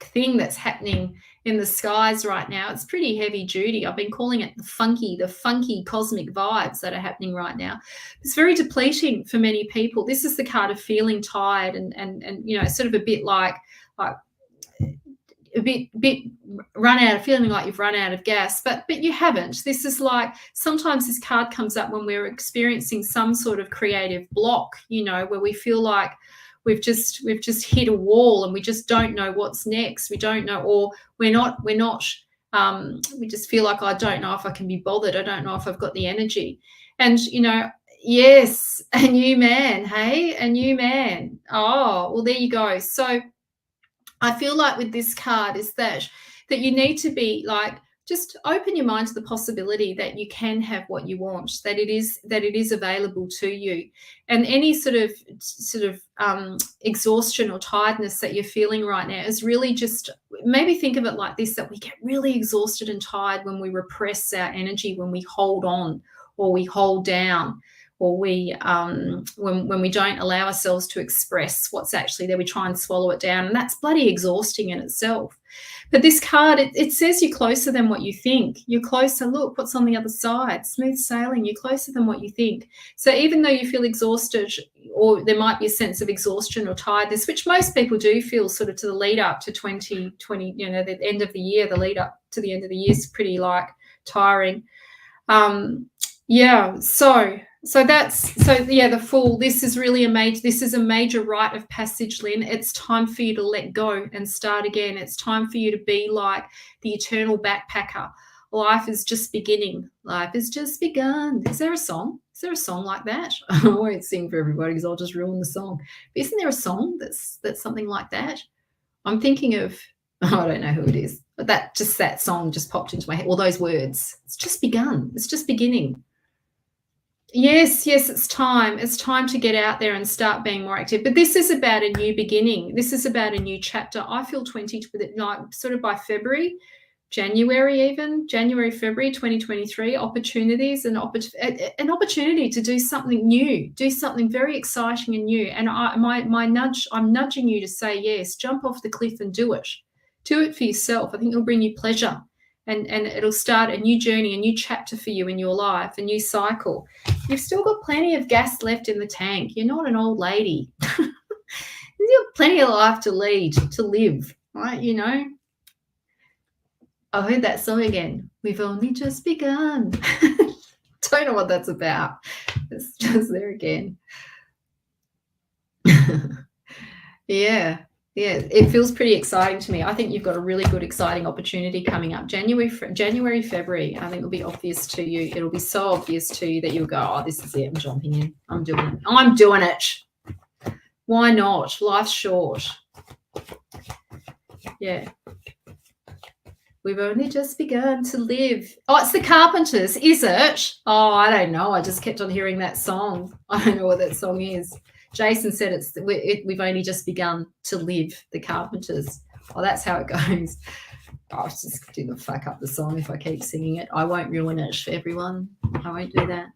thing that's happening in the skies right now. It's pretty heavy duty. I've been calling it the funky cosmic vibes that are happening right now. It's very depleting for many people. This is the card of feeling tired and sort of a bit like a bit feeling like you've run out of gas, but you haven't. This is like, sometimes this card comes up when we're experiencing some sort of creative block, where we feel like we've just hit a wall and we just don't know what's next. We don't know, or we just feel like, I don't know if I can be bothered. I don't know if I've got the energy. And yes, a new man. Hey, a new man. Oh, well, there you go. So I feel like with this card is that you need to be like, just open your mind to the possibility that you can have what you want, that it is available to you. And any sort of exhaustion or tiredness that you're feeling right now is really just, maybe think of it like this, that we get really exhausted and tired when we repress our energy, when we hold on or we hold down, or we when we don't allow ourselves to express what's actually there, we try and swallow it down, and that's bloody exhausting in itself. But this card, it says you're closer than what you think. You're closer. Look what's on the other side. Smooth sailing. You're closer than what you think. So even though you feel exhausted, or there might be a sense of exhaustion or tiredness, which most people do feel sort of to the lead up to 2020, the end of the year, the lead up to the end of the year is pretty like tiring. The Fool, this is really a major rite of passage, Lynn. It's time for you to let go and start again. It's time for you to be like the eternal backpacker. Life is just beginning. Life has just begun. Is there a song? Is there a song like that? I won't sing for everybody because I'll just ruin the song. But isn't there a song that's something like that? I'm thinking of, I don't know who it is, but that song just popped into my head. All those words. It's just begun. It's just beginning. Yes, it's time. It's time to get out there and start being more active. But this is about a new beginning. This is about a new chapter. I feel 20 with it, like sort of by February, February 2023, opportunities and an opportunity to do something new, do something very exciting and new. And I'm nudging you to say yes, jump off the cliff and do it. Do it for yourself. I think it'll bring you pleasure. And it'll start a new journey, a new chapter for you in your life, a new cycle. You've still got plenty of gas left in the tank. You're not an old lady. You've got plenty of life to live, right? I heard that song again. We've only just begun. Don't know what that's about. It's just there again. Yeah, it feels pretty exciting to me. I think you've got a really good, exciting opportunity coming up. January, February, I think it'll be obvious to you. It'll be so obvious to you that you'll go, oh, this is it. I'm jumping in. I'm doing it. Why not? Life's short. Yeah. We've only just begun to live. Oh, it's the Carpenters, is it? Oh, I don't know. I just kept on hearing that song. I don't know what that song is. Jason said we've only just begun to live, the Carpenters. Oh, that's how it goes. I was just going to fuck up the song if I keep singing it. I won't ruin it for everyone. I won't do that.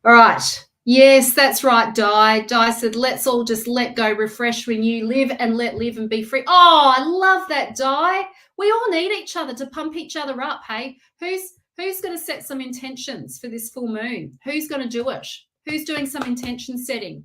All right. Yes, that's right, Di. Di said, let's all just let go, refresh, renew, live and let live and be free. Oh, I love that, Di. We all need each other to pump each other up, hey? Who's going to set some intentions for this full moon? Who's going to do it? Who's doing some intention setting?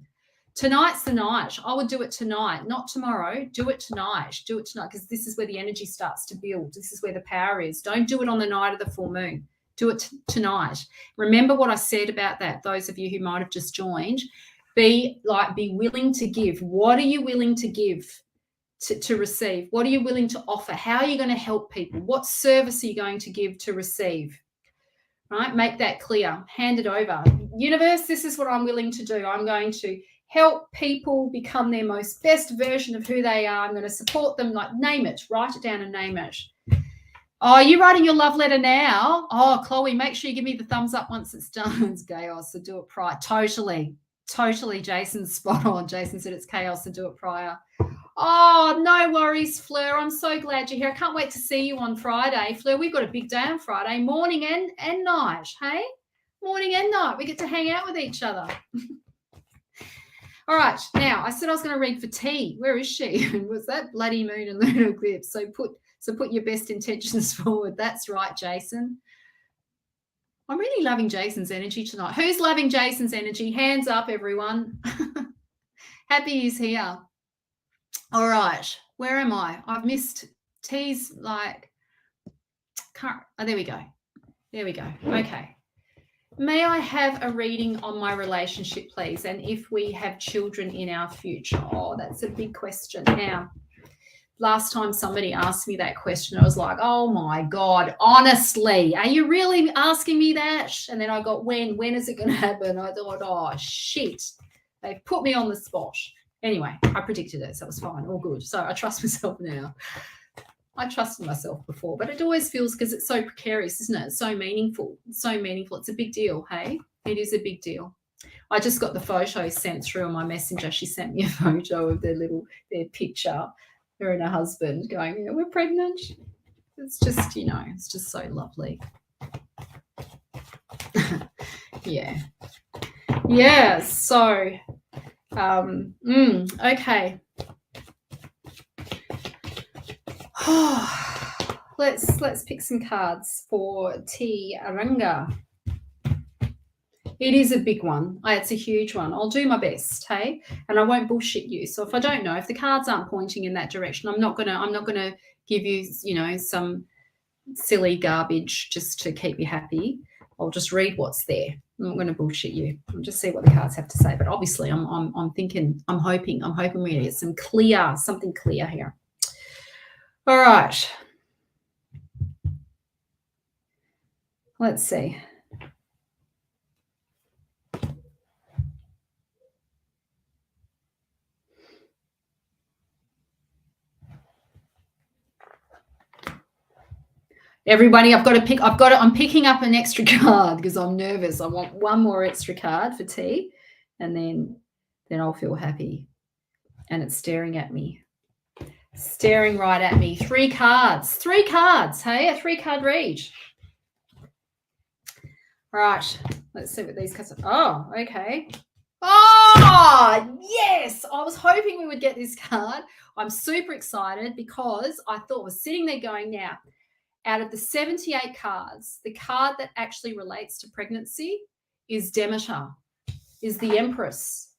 Tonight's the night. I would do it tonight, not tomorrow. Do it tonight. Do it tonight, because this is where the energy starts to build. This is where the power is. Don't do it on the night of the full moon. Do it tonight. Remember what I said about that, those of you who might have just joined. Be willing to give. What are you willing to give to receive? What are you willing to offer? How are you going to help people? What service are you going to give to receive? right? Make that clear. Hand it over. Universe, this is what I'm willing to do. I'm going to help people become their most best version of who they are. I'm going to support them. Like, name it. Write it down and name it. Oh, are you writing your love letter now? Oh, Chloe, make sure you give me the thumbs up once it's done. It's chaos, so do it prior. Totally. Jason's spot on. Jason said it's chaos, so do it prior. Oh, no worries, Fleur. I'm so glad you're here. I can't wait to see you on Friday. Fleur, we've got a big day on Friday, morning and night, hey? Morning and night. We get to hang out with each other. All right, now, I said I was going to read for T. Where is she? Was that bloody moon and lunar eclipse? So put your best intentions forward. That's right, Jason. I'm really loving Jason's energy tonight. Who's loving Jason's energy? Hands up, everyone. Happy he's here. All right, where am I? I've missed T's, like, can't. Oh, there we go. Okay. May I have a reading on my relationship, please? And if we have children in our future? Oh, that's a big question. Now, last time somebody asked me that question, I was like, oh my God, honestly, are you really asking me that? And then I got, when is it going to happen? I thought, oh shit, they've put me on the spot. Anyway, I predicted it, so it was fine, all good. So I trust myself now. I trusted myself before, but it always feels, because it's so precarious, isn't it? It's so meaningful. It's a big deal, hey? It is a big deal. I just got the photo sent through on my messenger. She sent me a photo of their picture, her and her husband going, we're pregnant. It's just, it's just so lovely. Yeah, so, okay. Let's pick some cards for T Aranga. It is a big one. It's a huge one. I'll do my best, hey? And I won't bullshit you. So if I don't know, if the cards aren't pointing in that direction, I'm not gonna give you, some silly garbage just to keep you happy. I'll just read what's there. I'm not going to bullshit you. I'll just see what the cards have to say. But obviously, I'm hoping we're going to get something clear here. All right. Let's see. Everybody, I'm picking up an extra card because I'm nervous. I want one more extra card for T, and then I'll feel happy. And it's staring at me. Staring right at me. 3 cards. 3 cards, hey? A 3-card read. All right. Let's see what these cards are. Oh, okay. Oh, yes. I was hoping we would get this card. I'm super excited because I thought I was sitting there going, now, out of the 78 cards, the card that actually relates to pregnancy is Demeter, is the Empress.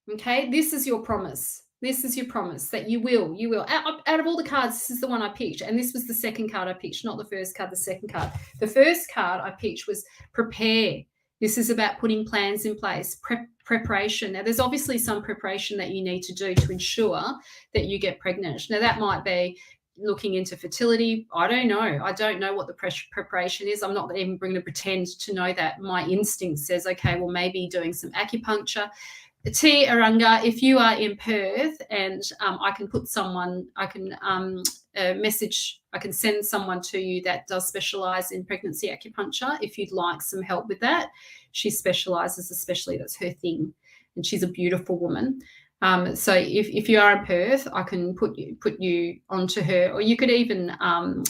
Okay, this is your promise. This is your promise that you will. Out of all the cards, this is the one I picked. And this was the second card I picked, not the first card, the second card. The first card I picked was prepare. This is about putting plans in place, preparation. Now, there's obviously some preparation that you need to do to ensure that you get pregnant. Now, that might be looking into fertility. I don't know. I don't know what the preparation is. I'm not even going to pretend to know that. My instinct says, okay, well, maybe doing some acupuncture. T Aranga, if you are in Perth, and I can put someone, I can message, I can send someone to you that does specialize in pregnancy acupuncture if you'd like some help with that. She specializes, especially, that's her thing, and she's a beautiful woman. So if you are in Perth, I can put you onto her, or you could even,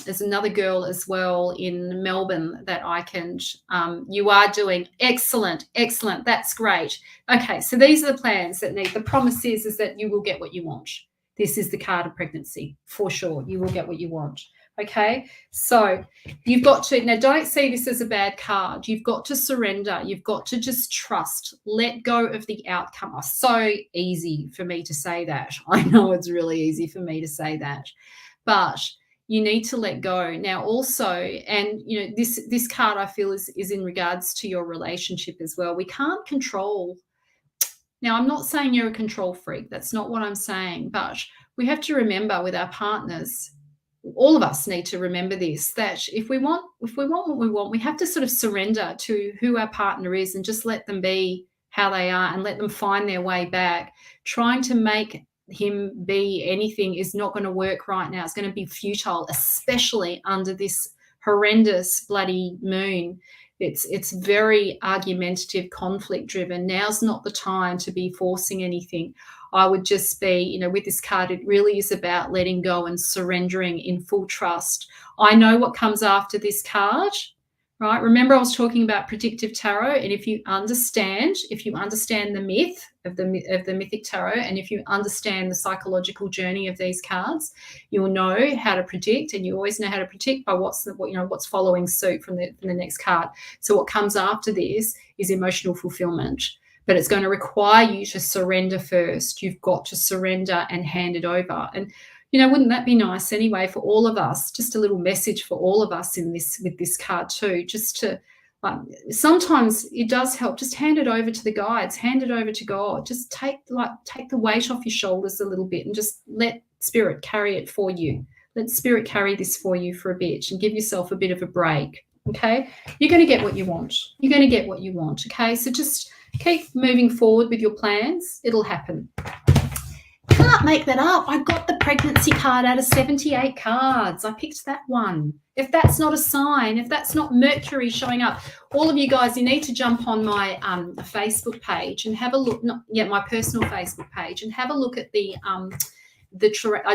there's another girl as well in Melbourne that I can, you are doing excellent. That's great. Okay. So these are the plans that need, the promise is that you will get what you want. This is the card of pregnancy for sure. You will get what you want. Okay. So you've got to, now don't see this as a bad card. You've got to surrender. You've got to just trust, let go of the outcome. Oh, so easy for me to say that. I know it's really easy for me to say that, but you need to let go. Now also, and this card I feel is in regards to your relationship as well. We can't control. Now, I'm not saying you're a control freak. That's not what I'm saying, but we have to remember with our partners, all of us need to remember this, that if we want what we want, we have to sort of surrender to who our partner is and just let them be how they are and let them find their way back. Trying to make him be anything is not going to work right now. It's going to be futile, especially under this horrendous bloody moon. It's very argumentative, conflict driven. Now's not the time to be forcing anything. I would just be, with this card, it really is about letting go and surrendering in full trust. I know what comes after this card, right? Remember, I was talking about predictive tarot, and if you understand the myth of the mythic tarot, and if you understand the psychological journey of these cards, you'll know how to predict, and you always know how to predict by what's following suit from the next card. So what comes after this is emotional fulfillment. But it's going to require you to surrender first. You've got to surrender and hand it over. And, wouldn't that be nice anyway for all of us? Just a little message for all of us with this card too, just to, sometimes it does help. Just hand it over to the guides, hand it over to God. Just take the weight off your shoulders a little bit and just let Spirit carry it for you. Let Spirit carry this for you for a bit and give yourself a bit of a break, okay? You're going to get what you want. You're going to get what you want, okay? So just keep moving forward with your plans. It'll happen. Can't make that up. I got the pregnancy card out of 78 cards. I picked that one. If that's not a sign, if that's not Mercury showing up, all of you guys, you need to jump on my Facebook page and have a look. My personal Facebook page, and have a look at I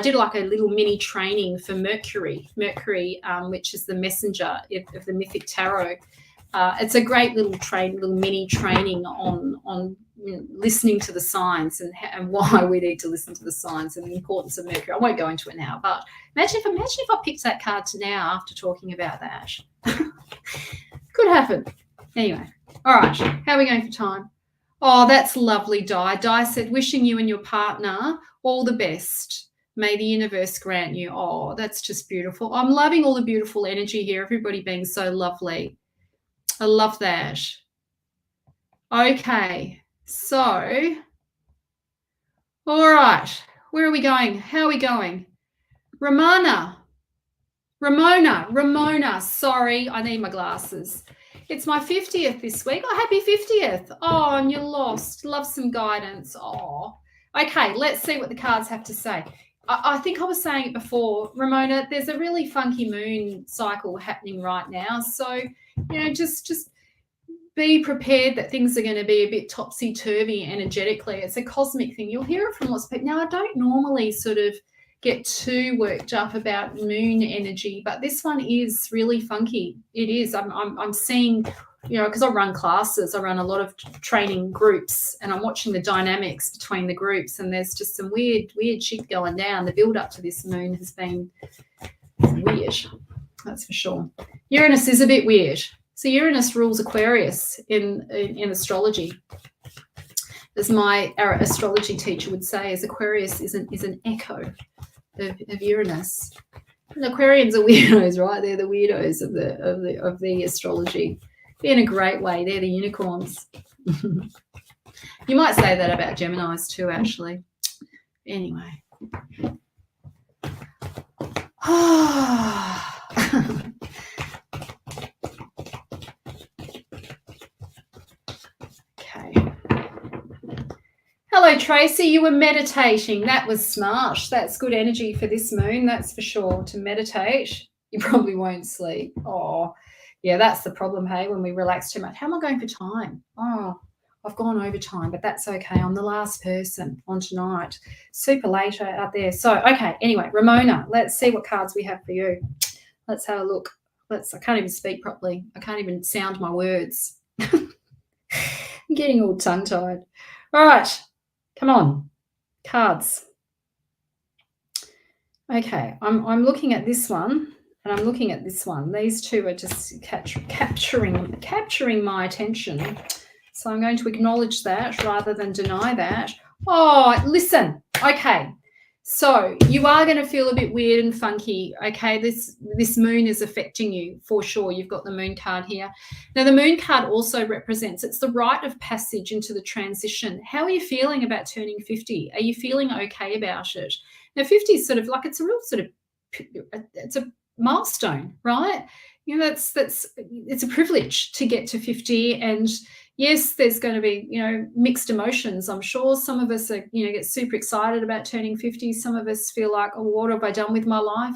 did like a little mini training for Mercury, which is the messenger of the mythic tarot. It's a great little mini training on listening to the signs and why we need to listen to the signs and the importance of Mercury. I won't go into it now, but imagine if I picked that card now after talking about that. Could happen. Anyway, all right. How are we going for time? Oh, that's lovely, Di. Di said, wishing you and your partner all the best. May the universe grant you. Oh, that's just beautiful. I'm loving all the beautiful energy here. Everybody being so lovely. I love that. Okay, so, all right, where are we going? How are we going? Ramona, sorry, I need my glasses. It's my 50th this week. Oh, happy 50th. Oh, and you're lost. Love some guidance. Oh, okay, let's see what the cards have to say. I think I was saying it before, Ramona, there's a really funky moon cycle happening right now. So, just be prepared that things are going to be a bit topsy-turvy energetically. It's a cosmic thing. You'll hear it from lots of people. Now, I don't normally sort of get too worked up about moon energy, but this one is really funky. It is. I'm seeing, because I run classes, I run a lot of training groups, and I'm watching the dynamics between the groups, and there's just some weird shit going down. The build up to this moon has been weird, that's for sure. Uranus is a bit weird. So Uranus rules Aquarius in astrology. As my astrology teacher would say, as Aquarius is an echo of Uranus. And Aquarians are weirdos, right? They're the weirdos of the astrology. In a great way. They're the unicorns. You might say that about Geminis too, actually. Anyway. Okay. Hello, Tracy. You were meditating. That was smart. That's good energy for this moon, that's for sure, to meditate. You probably won't sleep. Oh, yeah, that's the problem, hey, when we relax too much. How am I going for time? Oh, I've gone over time, but that's okay. I'm the last person on tonight. Super late out there. So, okay, anyway, Ramona, let's see what cards we have for you. Let's have a look. I can't even speak properly. I can't even sound my words. I'm getting all tongue-tied. All right, come on, cards. Okay, I'm looking at this one, and I'm looking at this one. These two are just capturing my attention. So I'm going to acknowledge that rather than deny that. Oh, listen. Okay. So you are going to feel a bit weird and funky, okay? This moon is affecting you for sure. You've got the moon card here. Now, the moon card also represents, it's the rite of passage into the transition. How are you feeling about turning 50? Are you feeling okay about it? Now, 50 is sort of like, it's a real sort of it's a milestone, right? You know, that's it's a privilege to get to 50. And yes, there's going to be, you know, mixed emotions. I'm sure some of us are, you know, get super excited about turning 50. Some of us feel like, oh, what have I done with my life?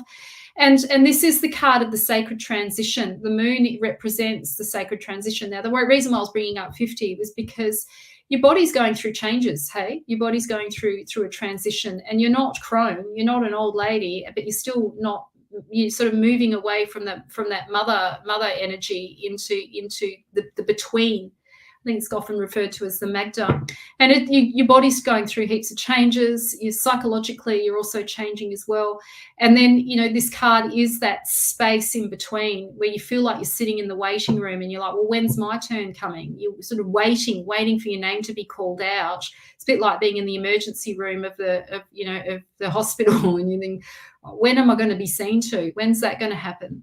And this is the card of the sacred transition. The moon represents the sacred transition. Now, the reason why I was bringing up 50 was because your body's going through changes. Hey, your body's going through a transition, and you're not crone, you're not an old lady, but you're still not, you're sort of moving away from that mother energy into the between. I think it's often referred to as the Magda. And your body's going through heaps of changes. Psychologically, you're also changing as well. And then, you know, this card is that space in between where you feel like you're sitting in the waiting room and you're like, well, when's my turn coming? You're sort of waiting for your name to be called out. It's a bit like being in the emergency room of the hospital, and you think, when am I going to be seen to? When's that going to happen?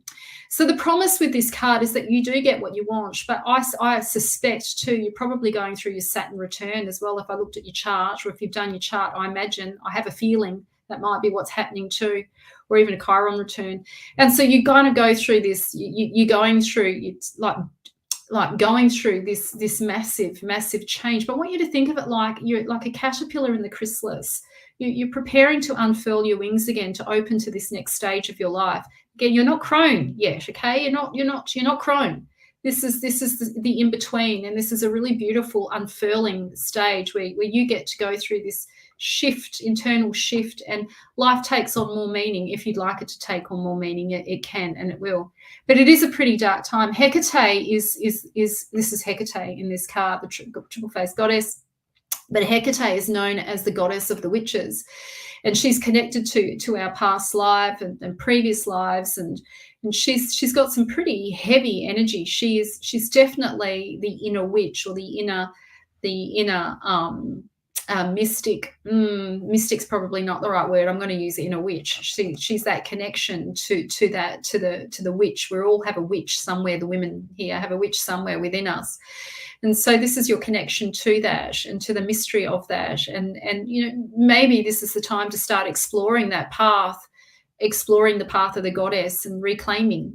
So the promise with this card is that you do get what you want, but I suspect too, you're probably going through your Saturn return as well. If I looked at your chart, or if you've done your chart, I have a feeling that might be what's happening too, or even a Chiron return. And so you're going to go through this, you're going through, it's like going through this massive change. But I want you to think of it like you're like a caterpillar in the chrysalis. You're preparing to unfurl your wings again, to open to this next stage of your life. Again, you're not crone yet, okay? You're not crone. This is the in between, and this is a really beautiful unfurling stage where you get to go through this shift, internal shift, and life takes on more meaning. If you'd like it to take on more meaning, it can, and it will. But it is a pretty dark time. Hecate is this is Hecate in this card, the triple face goddess. But Hecate is known as the goddess of the witches, and she's connected to our past life and previous lives, and she's got some pretty heavy energy. She's definitely the inner witch, or the inner mystic. Mystic's probably not the right word. I'm going to use inner witch. She's that connection to the witch. We all have a witch somewhere. The women here have a witch somewhere within us. And so this is your connection to that and to the mystery of that. And you know, maybe this is the time to start exploring that path, exploring the path of the goddess, and reclaiming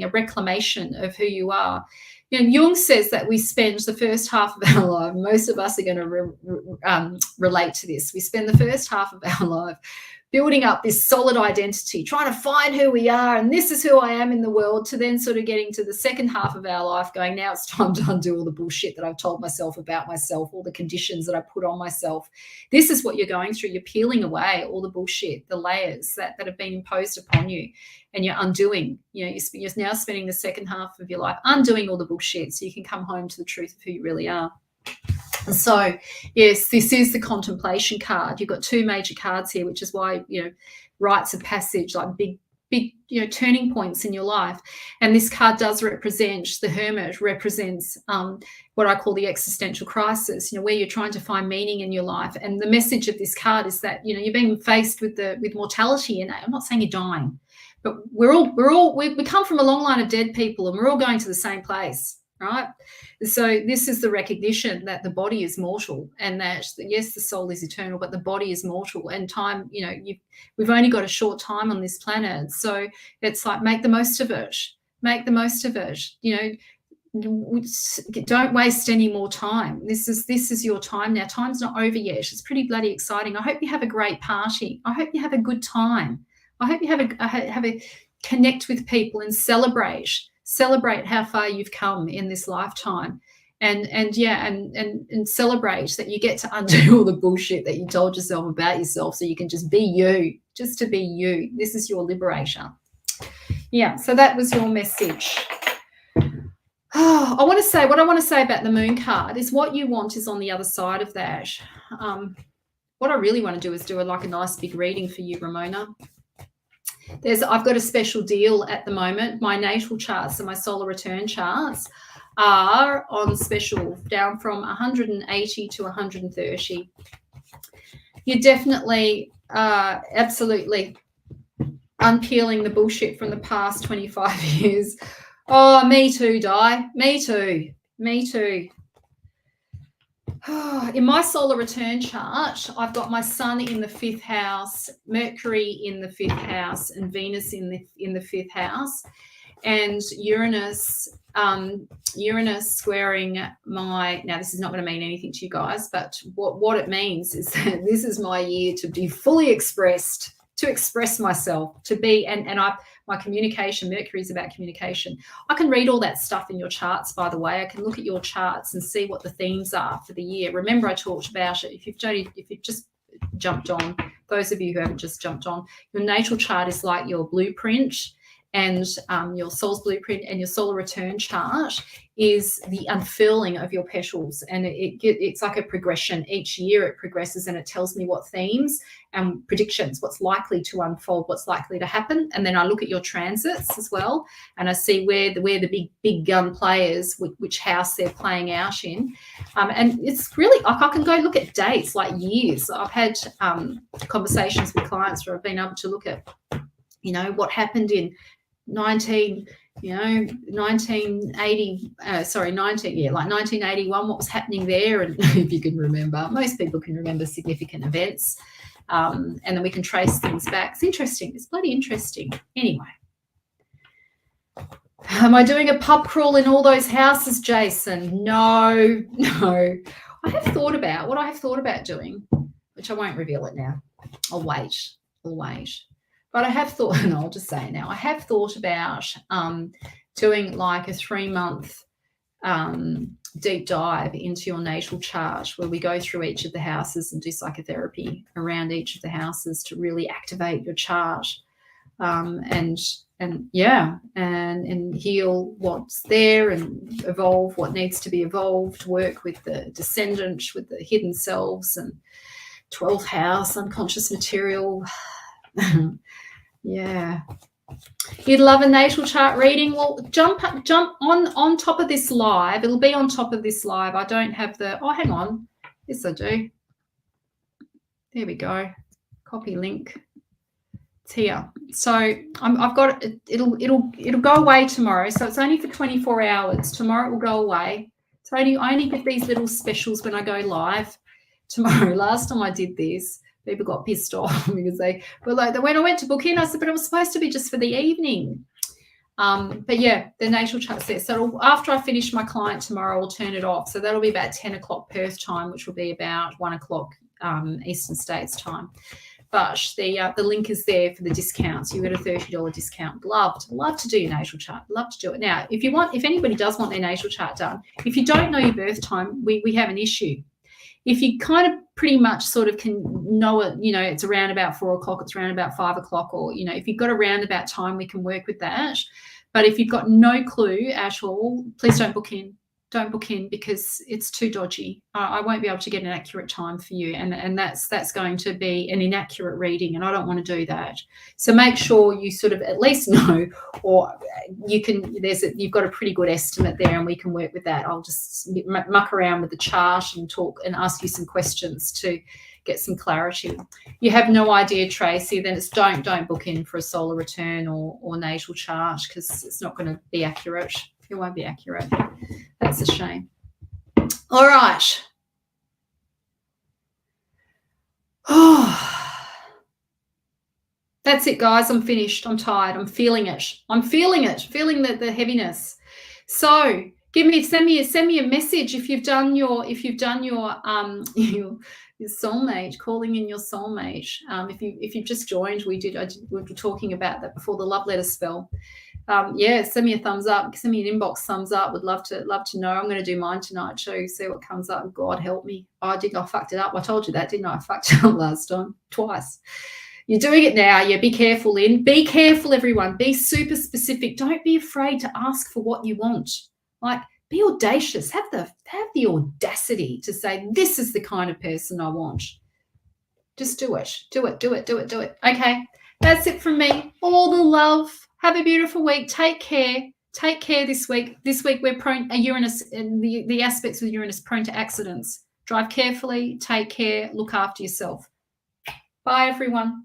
a reclamation of who you are. You know, Jung says that we spend the first half of our life, most of us are going to relate to this. We spend the first half of our life building up this solid identity, trying to find who we are, and this is who I am in the world, to then sort of getting to the second half of our life going, now it's time to undo all the bullshit that I've told myself about myself, all the conditions that I put on myself. This is what you're going through. You're peeling away all the bullshit, the layers that have been imposed upon you, and you're undoing. You know, you're now spending the second half of your life undoing all the bullshit so you can come home to the truth of who you really are. So, yes, this is the contemplation card. You've got two major cards here, which is why, you know, rites of passage, like big, you know, turning points in your life. And this card does represent, the Hermit represents what I call the existential crisis, you know, where you're trying to find meaning in your life. And the message of this card is that, you know, you're being faced with mortality. And I'm not saying you're dying, but we come from a long line of dead people, and we're all going to the same place. Right. So this is the recognition that the body is mortal, and that, yes, the soul is eternal, but the body is mortal, and time, you know, we've only got a short time on this planet. So it's like, make the most of it. Make the most of it. You know, don't waste any more time. This is your time now. Time's not over yet. It's pretty bloody exciting. I hope you have a great party. I hope you have a good time. I hope you have a connect with people and celebrate how far you've come in this lifetime, and celebrate that you get to undo all the bullshit that you told yourself about yourself, so you can just be you, just to be you. This is your liberator. Yeah, so that was your message. I want to say, what I want to say about the moon card is what you want is on the other side of that. What I really want to do is do a nice big reading for you, Ramona. I've got a special deal at the moment. My natal charts and my solar return charts are on special, down from 180 to 130. You're definitely absolutely unpeeling the bullshit from the past 25 years. Oh, me too, Di. Me too. in my solar return chart, I've got my sun in the 5th house, Mercury in the 5th house, and Venus in the 5th house, and Uranus squaring my. Now, this is not going to mean anything to you guys, but what it means is that this is my year to be fully expressed, to express myself, to be, and my communication. Mercury is about communication. I can read all that stuff in your charts, by the way. I can look at your charts and see what the themes are for the year. Remember, I talked about it. If you've just jumped on, those of you who haven't just jumped on, your natal chart is like your blueprint, and your soul's blueprint, and your solar return chart is the unfurling of your petals, and it's like a progression. Each year it progresses, and it tells me what themes and predictions, what's likely to unfold, what's likely to happen. And then I look at your transits as well, and I see where the big gun players, which house they're playing out in. And it's really, I can go look at dates, like years. I've had conversations with clients where I've been able to look at, what happened in 1981, what was happening there, and if you can remember. Most people can remember significant events, and then we can trace things back. It's interesting. It's bloody interesting. Anyway, am I doing a pub crawl in all those houses, Jason? No. I have thought about what I have thought about doing, which I won't reveal it now. I'll wait. But I have thought, and I'll just say it now, I have thought about doing like a 3-month deep dive into your natal chart, where we go through each of the houses and do psychotherapy around each of the houses to really activate your chart, and heal what's there and evolve what needs to be evolved, work with the descendant, with the hidden selves, and 12th house, unconscious material. Yeah. You'd love a natal chart reading? Well, jump on top of this live. It'll be on top of this live. I don't have hang on. Yes, I do. There we go. Copy link. It's here. So I've got it. It'll go away tomorrow. So it's only for 24 hours. Tomorrow it will go away. It's I only get these little specials when I go live tomorrow. Last time I did this, people got pissed off because they were like, when I went to book in, I said, but it was supposed to be just for the evening. But yeah, the natal chart's there. So after I finish my client tomorrow, I'll turn it off. So that'll be about 10 o'clock Perth time, which will be about 1 o'clock Eastern States time. But the link is there for the discounts. You get a $30 discount. Love to do your natal chart. Love to do it. Now, if anybody does want their natal chart done, if you don't know your birth time, we have an issue. If you kind of pretty much sort of can know it, it's around about 4 o'clock, it's around about 5 o'clock, or, if you've got a roundabout time, we can work with that. But if you've got no clue at all, please don't book in. Don't book in, because it's too dodgy. I won't be able to get an accurate time for you, and that's going to be an inaccurate reading, and I don't want to do that. So make sure you sort of at least know, or you've got a pretty good estimate there, and we can work with that. I'll just muck around with the chart and talk and ask you some questions to get some clarity. You have no idea, Tracy, then it's don't book in for a solar return or natal chart, because it's not going to be accurate. It won't be accurate. That's a shame. All right. Oh, that's it, guys. I'm finished. I'm tired. I'm feeling it. Feeling the heaviness. So send me a message if you've done your soulmate, calling in your soulmate. If you've just joined, we were talking about that before, the love letter spell. Send me a thumbs up. Send me an inbox thumbs up. Would love to know. I'm going to do mine tonight too. See what comes up. God help me. I fucked it up. I told you that, didn't I? I fucked it up last time twice. You're doing it now. Yeah, be careful, Lynn. Be careful, everyone. Be super specific. Don't be afraid to ask for what you want. Like, be audacious. Have the audacity to say, this is the kind of person I want. Just do it. Do it. Okay. That's it from me. All the love. Have a beautiful week. Take care. Take care this week. This week we're prone Uranus, and the aspects with Uranus prone to accidents. Drive carefully. Take care. Look after yourself. Bye, everyone.